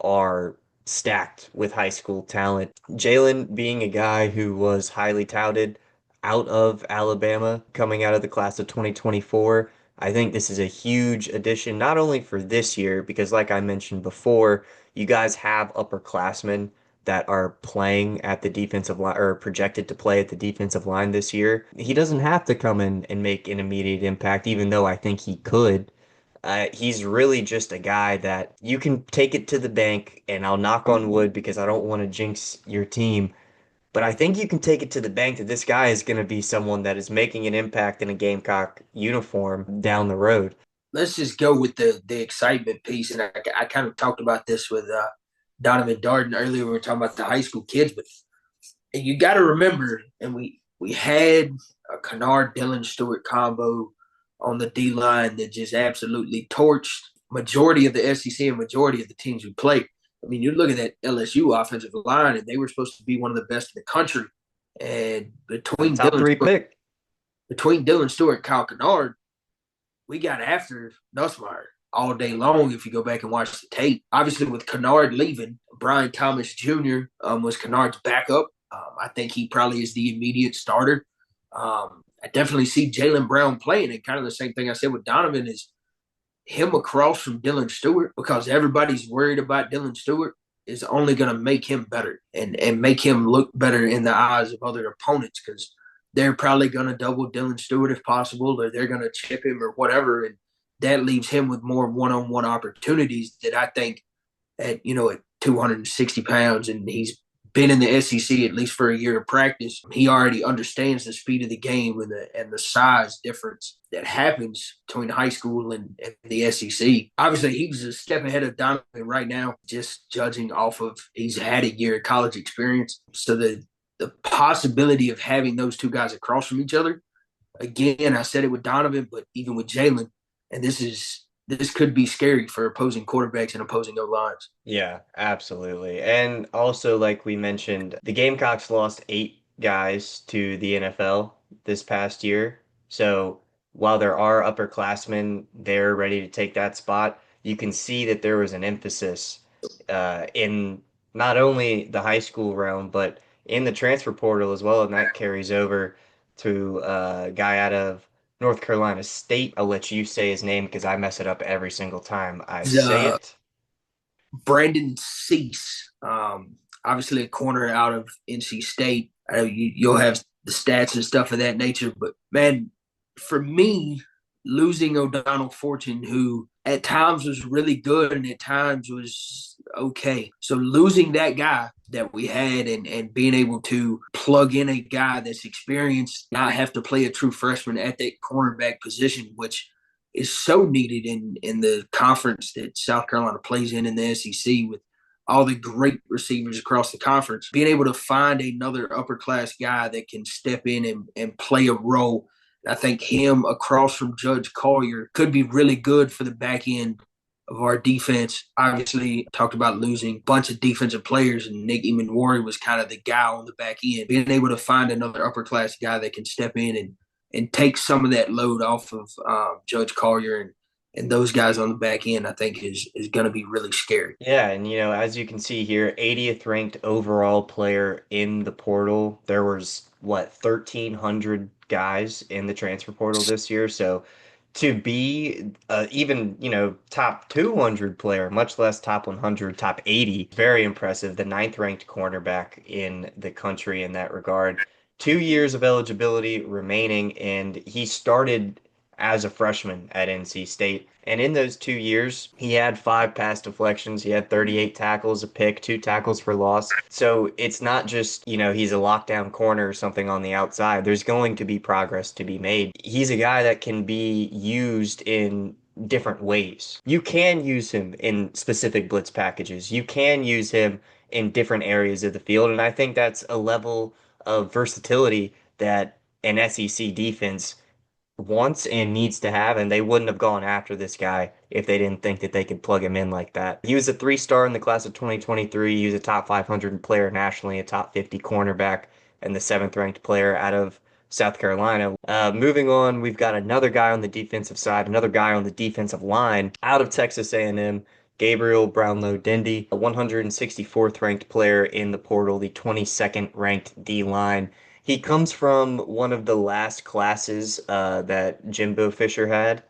are stacked with high school talent. Jaylen being a guy who was highly touted out of Alabama coming out of the class of 2024, I think this is a huge addition, not only for this year, because like I mentioned before, you guys have upperclassmen that are playing at the defensive line or projected to play at the defensive line this year. He doesn't have to come in and make an immediate impact, even though I think he could. He's really just a guy that you can take it to the bank, and I'll knock on wood because I don't want to jinx your team. But I think you can take it to the bank that this guy is going to be someone that is making an impact in a Gamecock uniform down the road. Let's just go with the excitement piece. And I kind of talked about this with Donovan Darden earlier. We were talking about the high school kids, but and you got to remember, and we had a Kennard Dylan Stewart combo on the D line that just absolutely torched majority of the SEC and majority of the teams we played. I mean, you look at that LSU offensive line, and they were supposed to be one of the best in the country. And A top three pick. Between Dylan Stewart and Kyle Kennard, we got after Nussmeier all day long if you go back and watch the tape. Obviously, with Kennard leaving, Brian Thomas Jr. Was Kennard's backup. I think he probably is the immediate starter. I definitely see Jaylen Brown playing, and kind of the same thing I said with Donovan is him across from Dylan Stewart, because everybody's worried about Dylan Stewart, is only going to make him better and make him look better in the eyes of other opponents, because they're probably going to double Dylan Stewart if possible, or they're going to chip him or whatever. And that leaves him with more one-on-one opportunities that I think at 260 pounds, and he's been in the SEC at least for a year of practice. He already understands the speed of the game and the size difference that happens between high school and the SEC. Obviously, he's a step ahead of Donovan right now, just judging off of he's had a year of college experience. So the possibility of having those two guys across from each other, again, I said it with Donovan, but even with Jaylen, and this could be scary for opposing quarterbacks and opposing O-lines. Yeah, absolutely. And also, like we mentioned, the Gamecocks lost 8 guys to the NFL this past year. So while there are upperclassmen there ready to take that spot, you can see that there was an emphasis in not only the high school realm, but in the transfer portal as well. And that carries over to a guy out of North Carolina State. I'll let you say his name because I mess it up every single time I say Uh, it. Brandon Cisse, obviously a corner out of NC State. You'll have the stats and stuff of that nature, but man, for me, losing O'Donnell Fortune, who at times was really good and at times was okay. So losing that guy that we had and being able to plug in a guy that's experienced, not have to play a true freshman at that cornerback position, which is so needed in the conference that South Carolina plays in the SEC with all the great receivers across the conference. Being able to find another upper class guy that can step in and play a role, I think him across from Judge Collier could be really good for the back end of our defense. Obviously, talked about losing a bunch of defensive players, and Nick Emanwari was kind of the guy on the back end. Being able to find another upper class guy that can step in and take some of that load off of Judge Collier and those guys on the back end, I think is going to be really scary. Yeah, and as you can see here, 80th ranked overall player in the portal. There was what, 1,300 guys in the transfer portal this year. So to be even, top 200 player, much less top 100, top 80, very impressive. The ninth ranked cornerback in the country in that regard. 2 years of eligibility remaining, and he started as a freshman at NC State. And in those 2 years, he had 5 pass deflections. He had 38 tackles, a pick, 2 tackles for loss. So it's not just, he's a lockdown corner or something on the outside. There's going to be progress to be made. He's a guy that can be used in different ways. You can use him in specific blitz packages. You can use him in different areas of the field. And I think that's a level of versatility that an SEC defense wants and needs to have, and they wouldn't have gone after this guy if they didn't think that they could plug him in like that. He was a 3-star in the class of 2023. He was a top 500 player nationally, a top 50 cornerback, and the 7th ranked player out of South Carolina. Moving on, we've got another guy on the defensive side, another guy on the defensive line out of Texas A&M. Gabriel Brownlow-Dindy, a 164th ranked player in the portal, the 22nd ranked D line. He comes from one of the last classes that Jimbo Fisher had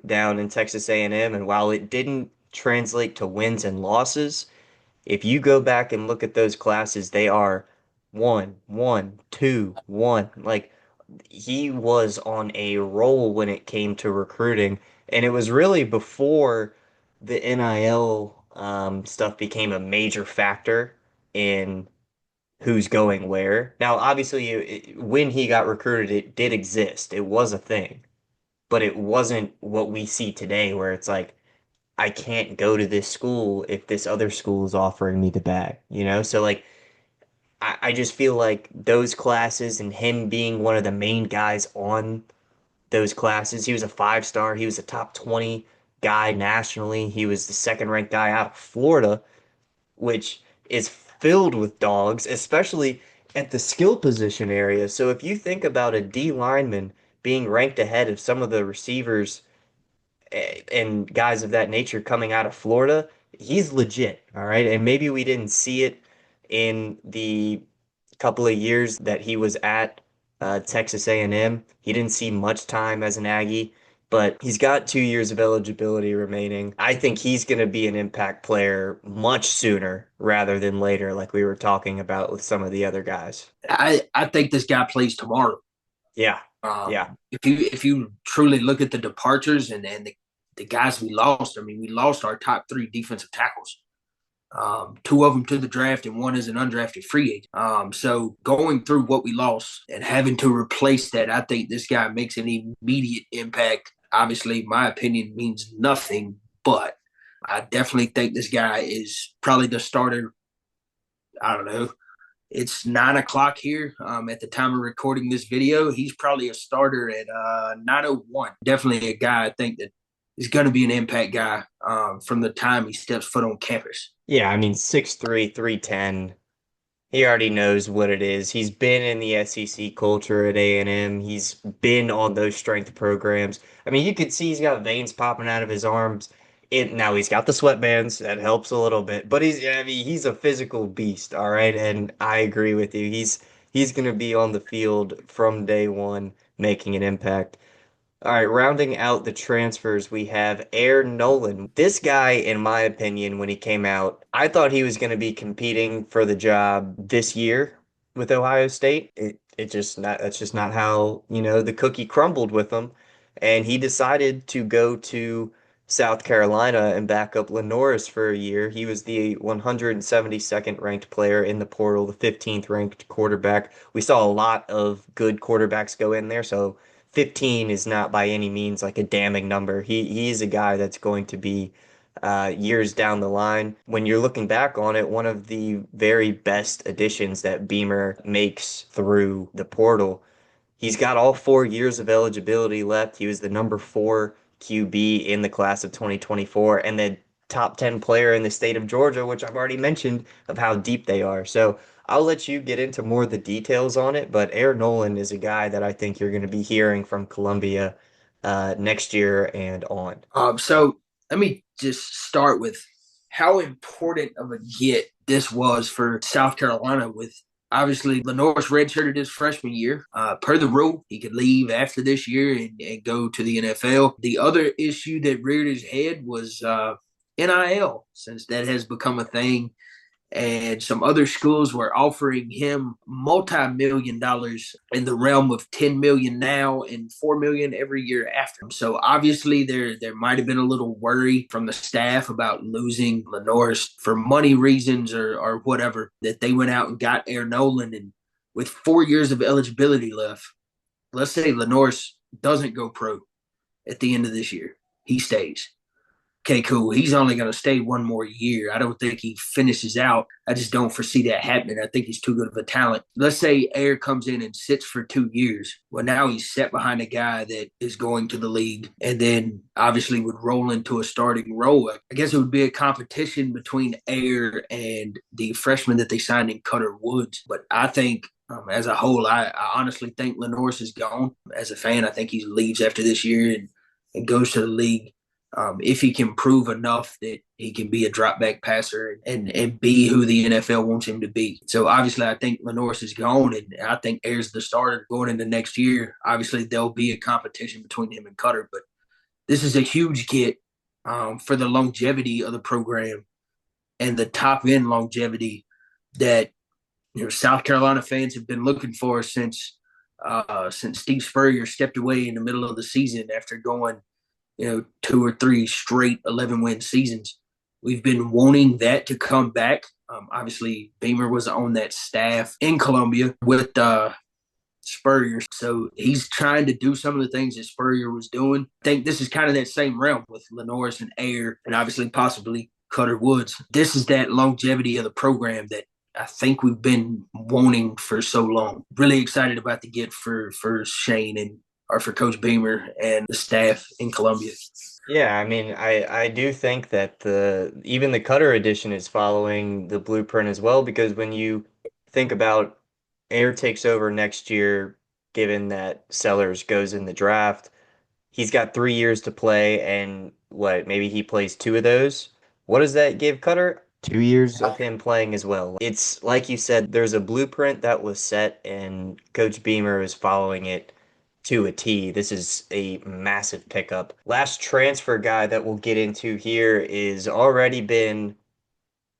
down in Texas A&M, and while it didn't translate to wins and losses, if you go back and look at those classes, they are 1, 1, 2, 1. Like he was on a roll when it came to recruiting, and it was really before the NIL stuff became a major factor in who's going where. Now, obviously, when he got recruited, it did exist. It was a thing, but it wasn't what we see today, where it's like, I can't go to this school if this other school is offering me the bag, you know? So, like, I just feel like those classes and him being one of the main guys on those classes, he was a 5-star, he was a top 20 guy nationally, he was the 2nd ranked guy out of Florida, which is filled with dogs, especially at the skill position area. So if you think about a D lineman being ranked ahead of some of the receivers and guys of that nature coming out of Florida, he's legit, all right? And maybe we didn't see it in the couple of years that he was at Texas A&M. He didn't see much time as an Aggie, but he's got 2 years of eligibility remaining. I think he's going to be an impact player much sooner rather than later, like we were talking about with some of the other guys. I think this guy plays tomorrow. Yeah, yeah. If you truly look at the departures and the guys we lost, I mean, we lost our top 3 defensive tackles. 2 of them to the draft and one is an undrafted free agent. So going through what we lost and having to replace that, I think this guy makes an immediate impact. Obviously, my opinion means nothing, but I definitely think this guy is probably the starter. I don't know. It's 9 o'clock here. At the time of recording this video, he's probably a starter at 9:01. Definitely a guy I think that is going to be an impact guy from the time he steps foot on campus. Yeah, I mean 6'3", 310. He already knows what it is. He's been in the SEC culture at A&M. He's been on those strength programs. I mean, you could see he's got veins popping out of his arms. Now he's got the sweatbands. That helps a little bit. But I mean, he's a physical beast, all right? And I agree with you. He's going to be on the field from day one, making an impact. All right, rounding out the transfers, we have Air Noland. This guy, in my opinion, when he came out, I thought he was going to be competing for the job this year with Ohio State. It just not that's just not how, the cookie crumbled with him. And he decided to go to South Carolina and back up Lenoris for a year. He was the 172nd ranked player in the portal, the 15th ranked quarterback. We saw a lot of good quarterbacks go in there, so 15 is not by any means like a damning number. He's a guy that's going to be years down the line. When you're looking back on it, one of the very best additions that Beamer makes through the portal. He's got all 4 years of eligibility left. He was the number 4 QB in the class of 2024 and the top 10 player in the state of Georgia, which I've already mentioned of how deep they are. So I'll let you get into more of the details on it, but Air Noland is a guy that I think you're going to be hearing from Columbia next year and on. So let me just start with how important of a get this was for South Carolina with obviously Lenoris redshirted his freshman year. Per the rule, he could leave after this year and go to the NFL. The other issue that reared his head was NIL, since that has become a thing and some other schools were offering him multi-million dollars in the realm of 10 million now and 4 million every year after. So obviously there might have been a little worry from the staff about losing Lenoris for money reasons or whatever, that they went out and got Air Noland, and with 4 years of eligibility left, let's say Lenoris doesn't go pro at the end of this year, he stays. Okay, cool. He's only going to stay one more year. I don't think he finishes out. I just don't foresee that happening. I think he's too good of a talent. Let's say Air comes in and sits for 2 years. Well, now he's set behind a guy that is going to the league and then obviously would roll into a starting role. I guess it would be a competition between Air and the freshman that they signed in Cutter Woods. But I think as a whole, I honestly think Lenoris is gone. As a fan, I think he leaves after this year and goes to the league, if he can prove enough that he can be a drop back passer and be who the NFL wants him to be. So obviously, I think Lenoris is gone, and I think Ayer's the starter going into next year. Obviously, there'll be a competition between him and Cutter, but this is a huge get for the longevity of the program and the top end longevity that South Carolina fans have been looking for since Steve Spurrier stepped away in the middle of the season after going 2 or 3 straight 11-win seasons. We've been wanting that to come back. Obviously, Beamer was on that staff in Columbia with Spurrier, so he's trying to do some of the things that Spurrier was doing. I think this is kind of that same realm with Lenoris and Ayer, and obviously possibly Cutter Woods. This is that longevity of the program that I think we've been wanting for so long. Really excited about the get for Shane and or for Coach Beamer and the staff in Columbia. Yeah, I mean, I do think that the even the Cutter edition is following the blueprint as well, because when you think about Air takes over next year, given that Sellers goes in the draft, he's got 3 years to play, and what, maybe he plays two of those. What does that give Cutter? 2 years of him playing as well. It's like you said, there's a blueprint that was set, and Coach Beamer is following it to a T. This is a massive pickup. Last transfer guy that we'll get into here is already been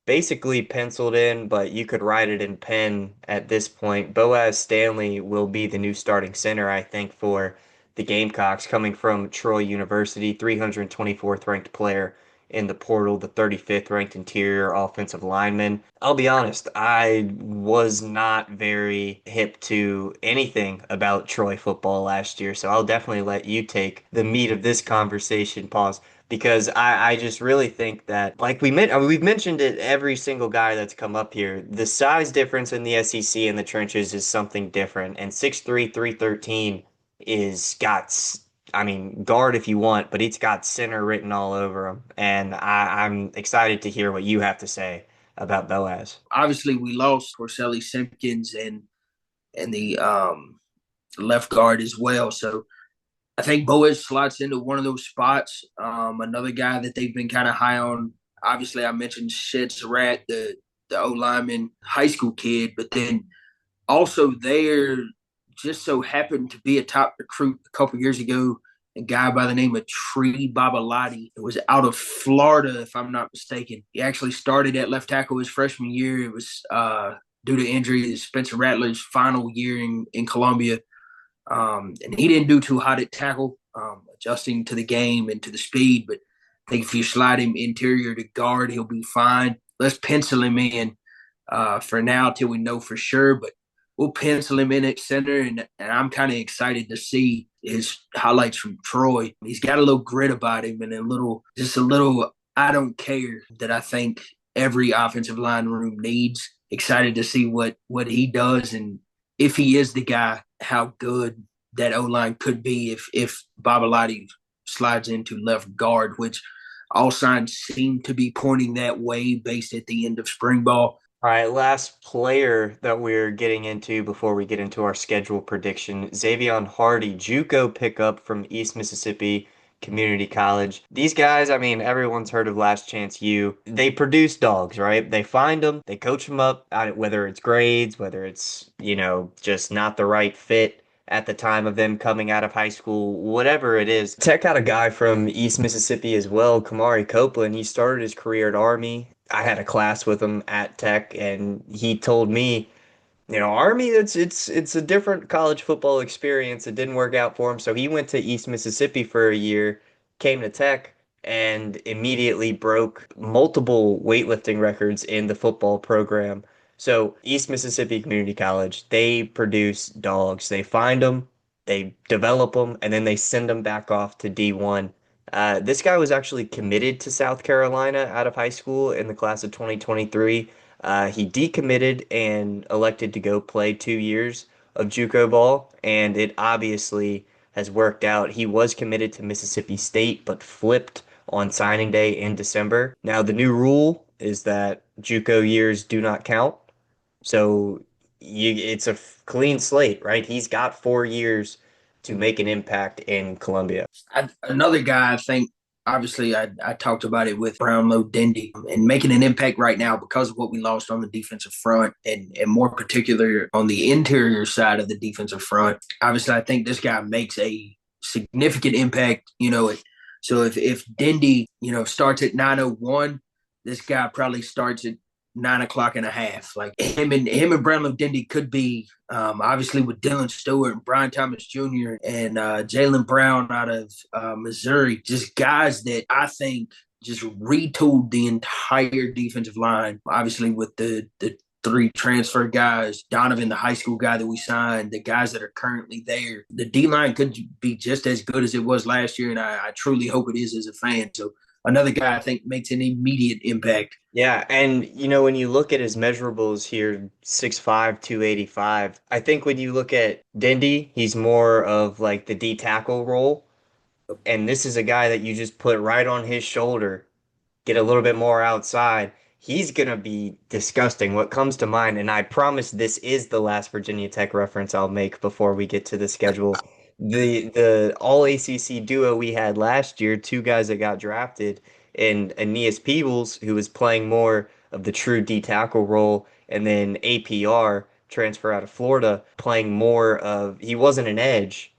basically penciled in, but you could write it in pen at this point. Boaz Stanley will be the new starting center, I think, for the Gamecocks, coming from Troy University, 324th ranked player in the portal, the 35th ranked interior offensive lineman. I'll be honest, I was not very hip to anything about Troy football last year, so I'll definitely let you take the meat of this conversation, pause, because I just really think that, like we've mentioned it, every single guy that's come up here, the size difference in the SEC and the trenches is something different. And 6'3", 313 is I mean, guard if you want, but it's got center written all over him. And I'm excited to hear what you have to say about Boaz. Obviously, we lost Corselli Simpkins and the left guard as well. So I think Boaz slots into one of those spots. Another guy that they've been kind of high on. Obviously, I mentioned Shedrick Sarrat, the O lineman, high school kid, but then also there just so happened to be a top recruit a couple years ago. A guy by the name of Tree Babalati. It was out of Florida, if I'm not mistaken. He actually started at left tackle his freshman year. It was due to injury, Spencer Rattler's final year in Columbia. And he didn't do too hot at tackle, adjusting to the game and to the speed. But I think if you slide him interior to guard, he'll be fine. Let's pencil him in for now till we know for sure. But we'll pencil him in at center, and I'm kind of excited to see his highlights from Troy. He's got a little grit about him and just a little I don't care that I think every offensive line room needs. Excited to see what he does, and if he is the guy, how good that O line could be if Babalati slides into left guard, which all signs seem to be pointing that way based at the end of spring ball. All right, last player that we're getting into before we get into our schedule prediction, Zavion Hardy, JUCO pickup from East Mississippi Community College. These guys, I mean, everyone's heard of Last Chance U. They produce dogs, right? They find them, they coach them up, whether it's grades, whether it's, just not the right fit at the time of them coming out of high school, whatever it is. Check out a guy from East Mississippi as well, Kamari Copeland. He started his career at Army, I had a class with him at Tech, and he told me, Army, it's a different college football experience. It didn't work out for him, so he went to East Mississippi for a year, came to Tech, and immediately broke multiple weightlifting records in the football program. So East Mississippi Community College, they produce dogs. They find them, they develop them, and then they send them back off to D1. This guy was actually committed to South Carolina out of high school in the class of 2023. He decommitted and elected to go play 2 years of JUCO ball, and it obviously has worked out. He was committed to Mississippi State, but flipped on signing day in December. Now, the new rule is that JUCO years do not count, so it's a clean slate, right? He's got 4 years to make an impact in Columbia. Another guy, I think, obviously, I talked about it with Brownlow-Dindy and making an impact right now because of what we lost on the defensive front and more particular on the interior side of the defensive front. Obviously, I think this guy makes a significant impact. So if Dindy, starts at 9:01, this guy probably starts at 9 o'clock and a half. Like him and Brownlow-Dindy could be obviously with Dylan Stewart and Brian Thomas Jr. and Jaylen Brown out of Missouri, just guys that I think just retooled the entire defensive line. Obviously with the three transfer guys, Donovan, the high school guy that we signed, the guys that are currently there. The D line could be just as good as it was last year, and I truly hope it is as a fan. So another guy I think makes an immediate impact. Yeah, and when you look at his measurables here, 6'5", 285, I think when you look at Dindy, he's more of like the D tackle role. And this is a guy that you just put right on his shoulder, get a little bit more outside. He's gonna be disgusting. What comes to mind, and I promise this is the last Virginia Tech reference I'll make before we get to the schedule. The all ACC duo we had last year, two guys that got drafted, and Aeneas Peebles, who was playing more of the true D tackle role, and then APR transfer out of Florida, playing more of he wasn't an edge,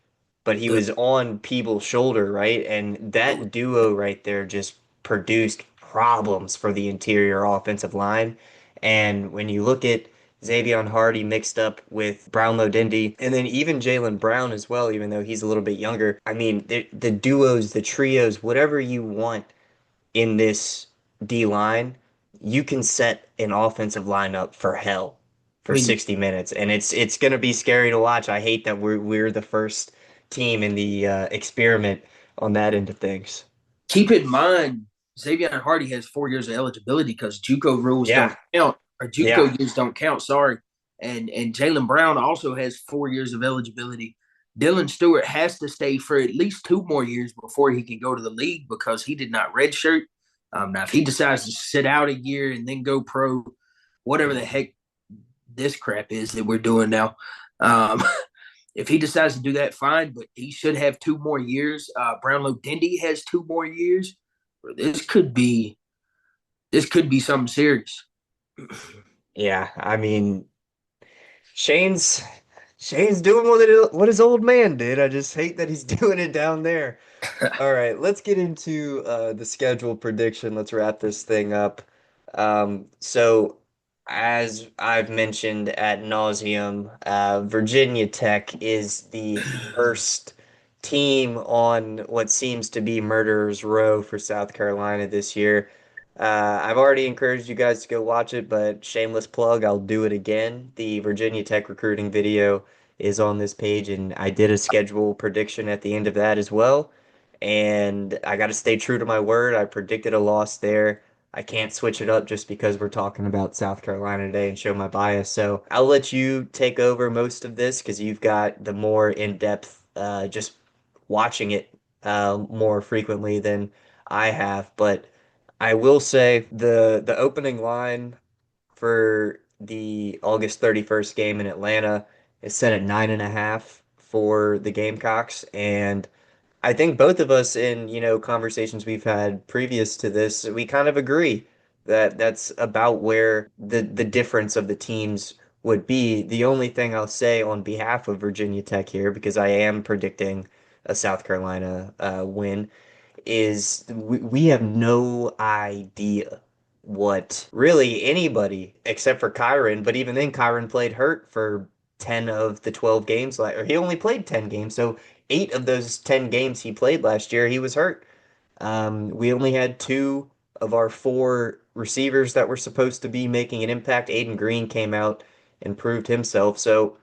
but he was on Peebles' shoulder, right? And that duo right there just produced problems for the interior offensive line. And when you look at Zavion Hardy mixed up with Brownlow-Dindy, and then even Jaylen Brown as well, even though he's a little bit younger. I mean, the duos, the trios, whatever you want in this D line, you can set an offensive lineup for hell I for mean, 60 minutes, and it's going to be scary to watch. I hate that we're the first team in the experiment on that end of things. keep in mind, Zavion Hardy has 4 years of eligibility because JUCO rules Yeah, don't count, or yeah. JUCO years don't count. Sorry, and Jaylen Brown also has 4 years of eligibility. Dylan Stewart has to stay for at least 2 more years before he can go to the league because he did not redshirt. Now, if he decides to sit out a year and then go pro, whatever the heck this crap is that we're doing now, um, if he decides to do that, fine, but he should have 2 more years. Brownlow-Dindy has 2 more years. This could be something serious. Yeah, I mean, Shane's Shane's doing what his old man did. I just hate that he's doing it down there. All right, let's get into the schedule prediction. Let's wrap this thing up. So, as I've mentioned ad nauseum, Virginia Tech is the first team on what seems to be Murderer's Row for South Carolina this year. I've already encouraged you guys to go watch it, but shameless plug, I'll do it again. The Virginia Tech recruiting video is on this page, and I did a schedule prediction at the end of that as well. And I got to stay true to my word. I predicted a loss there. I can't switch it up just because we're talking about South Carolina today and show my bias. So I'll let you take over most of this because you've got the more in-depth, just watching it more frequently than I have. But I will say the opening line for the August 31st game in Atlanta is set at 9.5 for the Gamecocks. And I think both of us in, conversations we've had previous to this, we kind of agree that that's about where the difference of the teams would be. The only thing I'll say on behalf of Virginia Tech here, because I am predicting a South Carolina win, is we have no idea what really anybody except for Kyron, but even then Kyron played hurt for 10 of the 12 games, or he only played 10 games, so 8 of those 10 games he played last year, he was hurt. We only had two of our four receivers that were supposed to be making an impact. Aiden Green came out and proved himself. So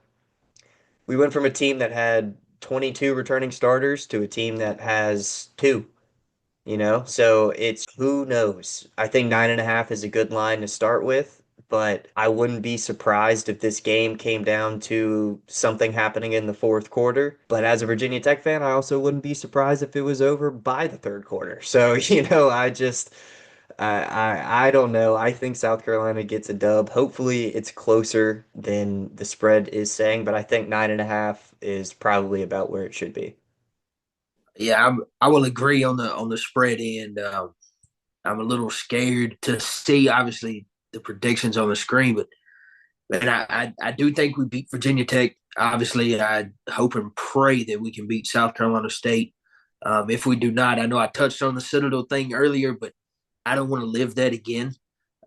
we went from a team that had 22 returning starters to a team that has two, So it's who knows. I think 9.5 is a good line to start with, but I wouldn't be surprised if this game came down to something happening in the fourth quarter. But as a Virginia Tech fan, I also wouldn't be surprised if it was over by the third quarter. So, I don't know. I think South Carolina gets a dub. Hopefully it's closer than the spread is saying, but I think 9.5 is probably about where it should be. Yeah, I will agree on the spread end. I'm a little scared to see obviously the predictions on the screen, but man, I do think we beat Virginia Tech. Obviously, I hope and pray that we can beat South Carolina State. If we do not, I know I touched on the Citadel thing earlier, but I don't want to live that again.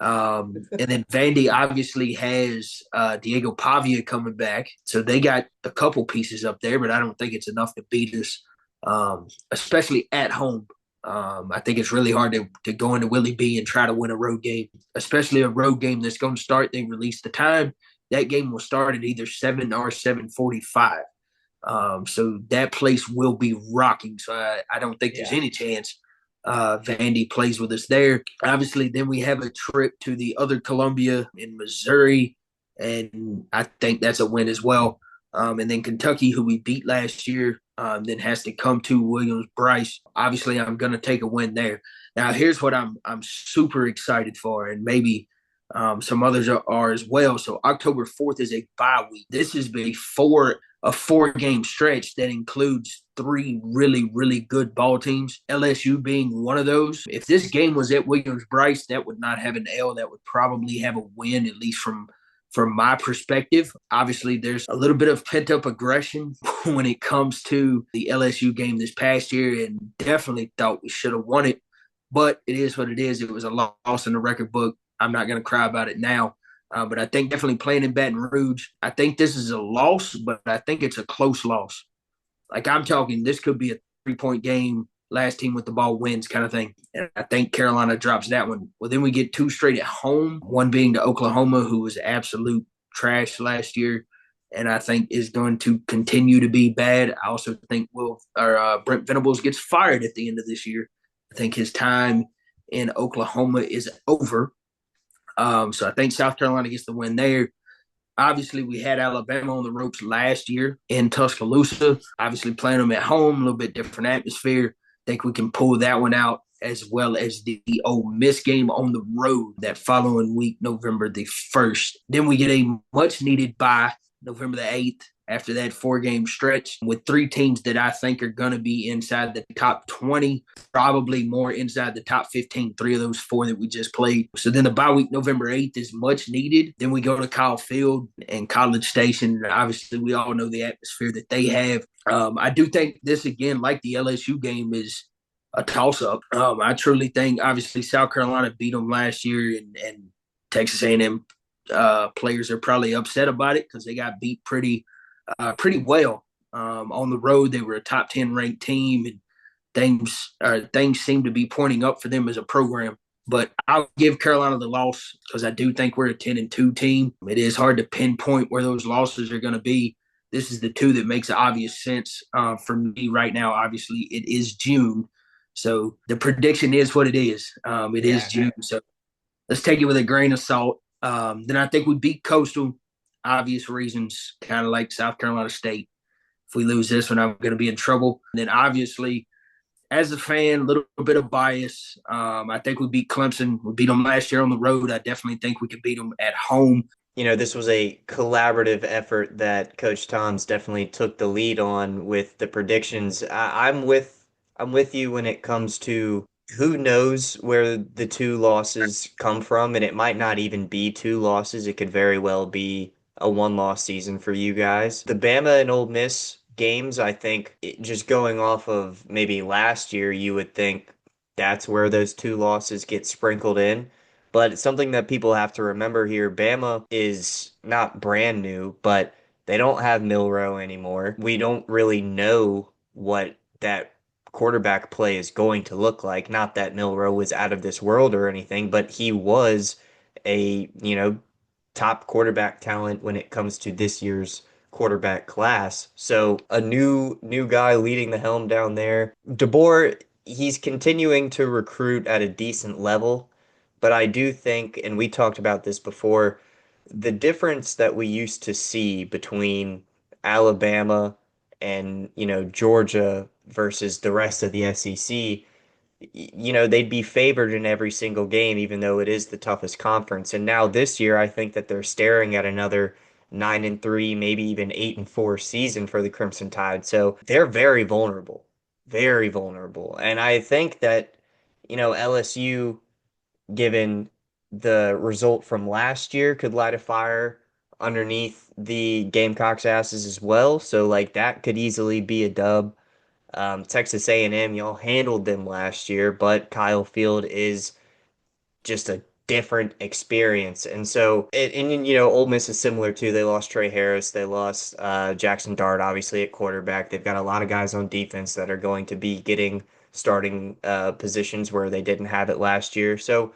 And then Vandy obviously has Diego Pavia coming back, so they got a couple pieces up there, but I don't think it's enough to beat us, especially at home. I think it's really hard to go into Willie B and try to win a road game, especially a road game that's going to start. They release the time. That game will start at either 7 or 7:45. So that place will be rocking. So I don't think there's Yeah. any chance Vandy plays with us there. Obviously, then we have a trip to the other Columbia in Missouri, and I think that's a win as well. And then Kentucky, who we beat last year, then has to come to Williams-Brice. Obviously, I'm going to take a win there. Now, here's what I'm super excited for, and maybe some others are as well. So October 4th is a bye week. This is before a 4 game stretch that includes 3 really good ball teams, LSU being one of those. If this game was at Williams-Brice, that would not have an L. That would probably have a win, at least from my perspective. Obviously, there's a little bit of pent up aggression when it comes to the LSU game this past year, and definitely thought we should have won it. But it is what it is. It was a loss in the record book. I'm not going to cry about it now. But I think definitely playing in Baton Rouge, I think this is a loss, but I think it's a close loss. Like I'm talking, this could be a 3 point game, last team with the ball wins kind of thing. And I think Carolina drops that one. Well, then we get 2 straight at home, one being to Oklahoma, who was absolute trash last year, and I think is going to continue to be bad. I also think Brent Venables gets fired at the end of this year. I think his time in Oklahoma is over. So I think South Carolina gets the win there. Obviously, we had Alabama on the ropes last year in Tuscaloosa. Obviously, playing them at home, a little bit different atmosphere. I think we can pull that one out, as well as the Ole Miss game on the road that following week, November the 1st. Then we get a much needed bye November the 8th after that 4 game stretch with 3 teams that I think are going to be inside the top 20, probably more inside the top 15, 3 of those 4 that we just played. So then the bye week, November 8th, is much needed. Then we go to Kyle Field and College Station. Obviously, we all know the atmosphere that they have. I do think this, again, like the LSU game, is a toss-up. I truly think, obviously, South Carolina beat them last year, and Texas A&M players are probably upset about it because they got beat pretty well on the road. They were a top 10 ranked team, and things seem to be pointing up for them as a program. But I'll give Carolina the loss because I do think we're a 10-2 team. It is hard to pinpoint where those losses are going to be. This is the two that makes obvious sense for me right now. Obviously, it is June, so the prediction is what it is. It is Yeah. June, so let's take it with a grain of salt. Then I think we beat Coastal, obvious reasons, kind of like South Carolina State. If we lose this one, I'm going to be in trouble. And then obviously, as a fan, a little bit of bias. I think we beat Clemson. We beat them last year on the road. I definitely think we could beat them at home. This was a collaborative effort that Coach Thoms definitely took the lead on with the predictions. I'm with you when it comes to who knows where the two losses come from, and it might not even be two losses. It could very well be a one-loss season for you guys. The Bama and Ole Miss games, I think, just going off of maybe last year, you would think that's where those two losses get sprinkled in. But it's something that people have to remember here, Bama is not brand new, but they don't have Milroe anymore. We don't really know what that quarterback play is going to look like. Not that Milroe was out of this world or anything, but he was a top quarterback talent when it comes to this year's quarterback class. So a new guy leading the helm down there. DeBoer, he's continuing to recruit at a decent level, but I do think, and we talked about this before, the difference that we used to see between Alabama and Georgia versus the rest of the SEC, they'd be favored in every single game, even though it is the toughest conference. And now this year, I think that they're staring at another 9-3, maybe even 8-4 season for the Crimson Tide. So they're very vulnerable, very vulnerable. And I think that LSU, given the result from last year, could light a fire underneath the Gamecocks' asses as well. So like that could easily be a dub. Texas A&M, y'all handled them last year, but Kyle Field is just a different experience. And so, Ole Miss is similar too. They lost Trey Harris. They lost Jackson Dart, obviously, at quarterback. They've got a lot of guys on defense that are going to be getting starting positions where they didn't have it last year. So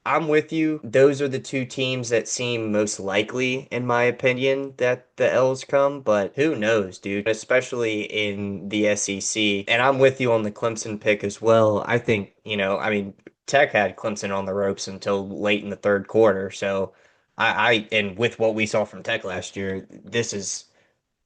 I'm with you. Those are the two teams that seem most likely, in my opinion, that the L's come, but who knows, dude, especially in the SEC. And I'm with you on the Clemson pick as well. I think, I mean, Tech had Clemson on the ropes until late in the third quarter. So and with what we saw from Tech last year, this is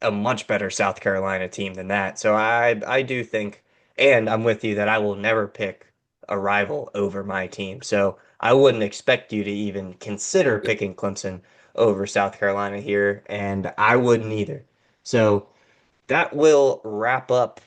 a much better South Carolina team than that. So I do think, and I'm with you that I will never pick a rival over my team. So I wouldn't expect you to even consider picking Clemson over South Carolina here, and I wouldn't either. So that will wrap up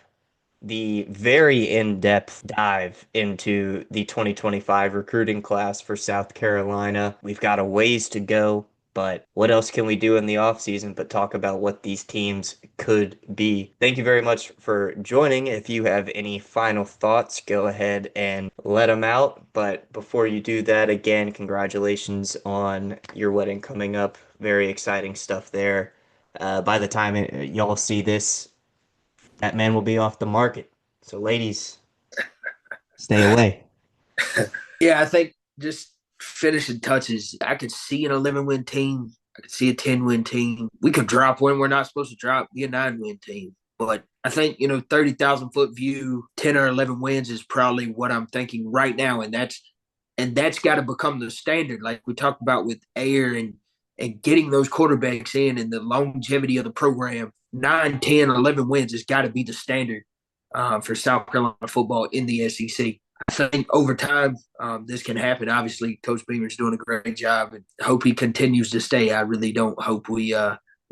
the very in-depth dive into the 2025 recruiting class for South Carolina. We've got a ways to go, but what else can we do in the offseason but talk about what these teams could be? Thank you very much for joining. If you have any final thoughts, go ahead and let them out. But before you do that, again, congratulations on your wedding coming up. Very exciting stuff there. By the time y'all see this, that man will be off the market. So, ladies, stay away. Yeah, I think just finishing touches. I could see an 11-win team. I could see a 10-win team. We could drop when we're not supposed to drop, be a 9-win team. But I think, 30,000 foot view, 10 or 11 wins is probably what I'm thinking right now. And that's got to become the standard, like we talked about with Air and getting those quarterbacks in and the longevity of the program. 9, 10, 11 wins has got to be the standard for South Carolina football in the SEC. I think over time, this can happen. Obviously, Coach Beamer's doing a great job, and hope he continues to stay. I really don't hope we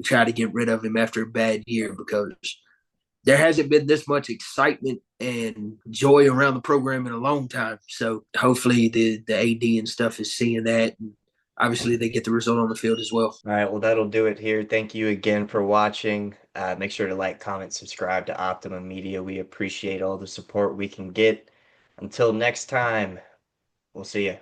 try to get rid of him after a bad year, because there hasn't been this much excitement and joy around the program in a long time. So hopefully the AD and stuff is seeing that, and obviously they get the result on the field as well. All right, well, that'll do it here. Thank you again for watching. Make sure to like, comment, subscribe to Optimum Media. We appreciate all the support we can get. Until next time, we'll see you.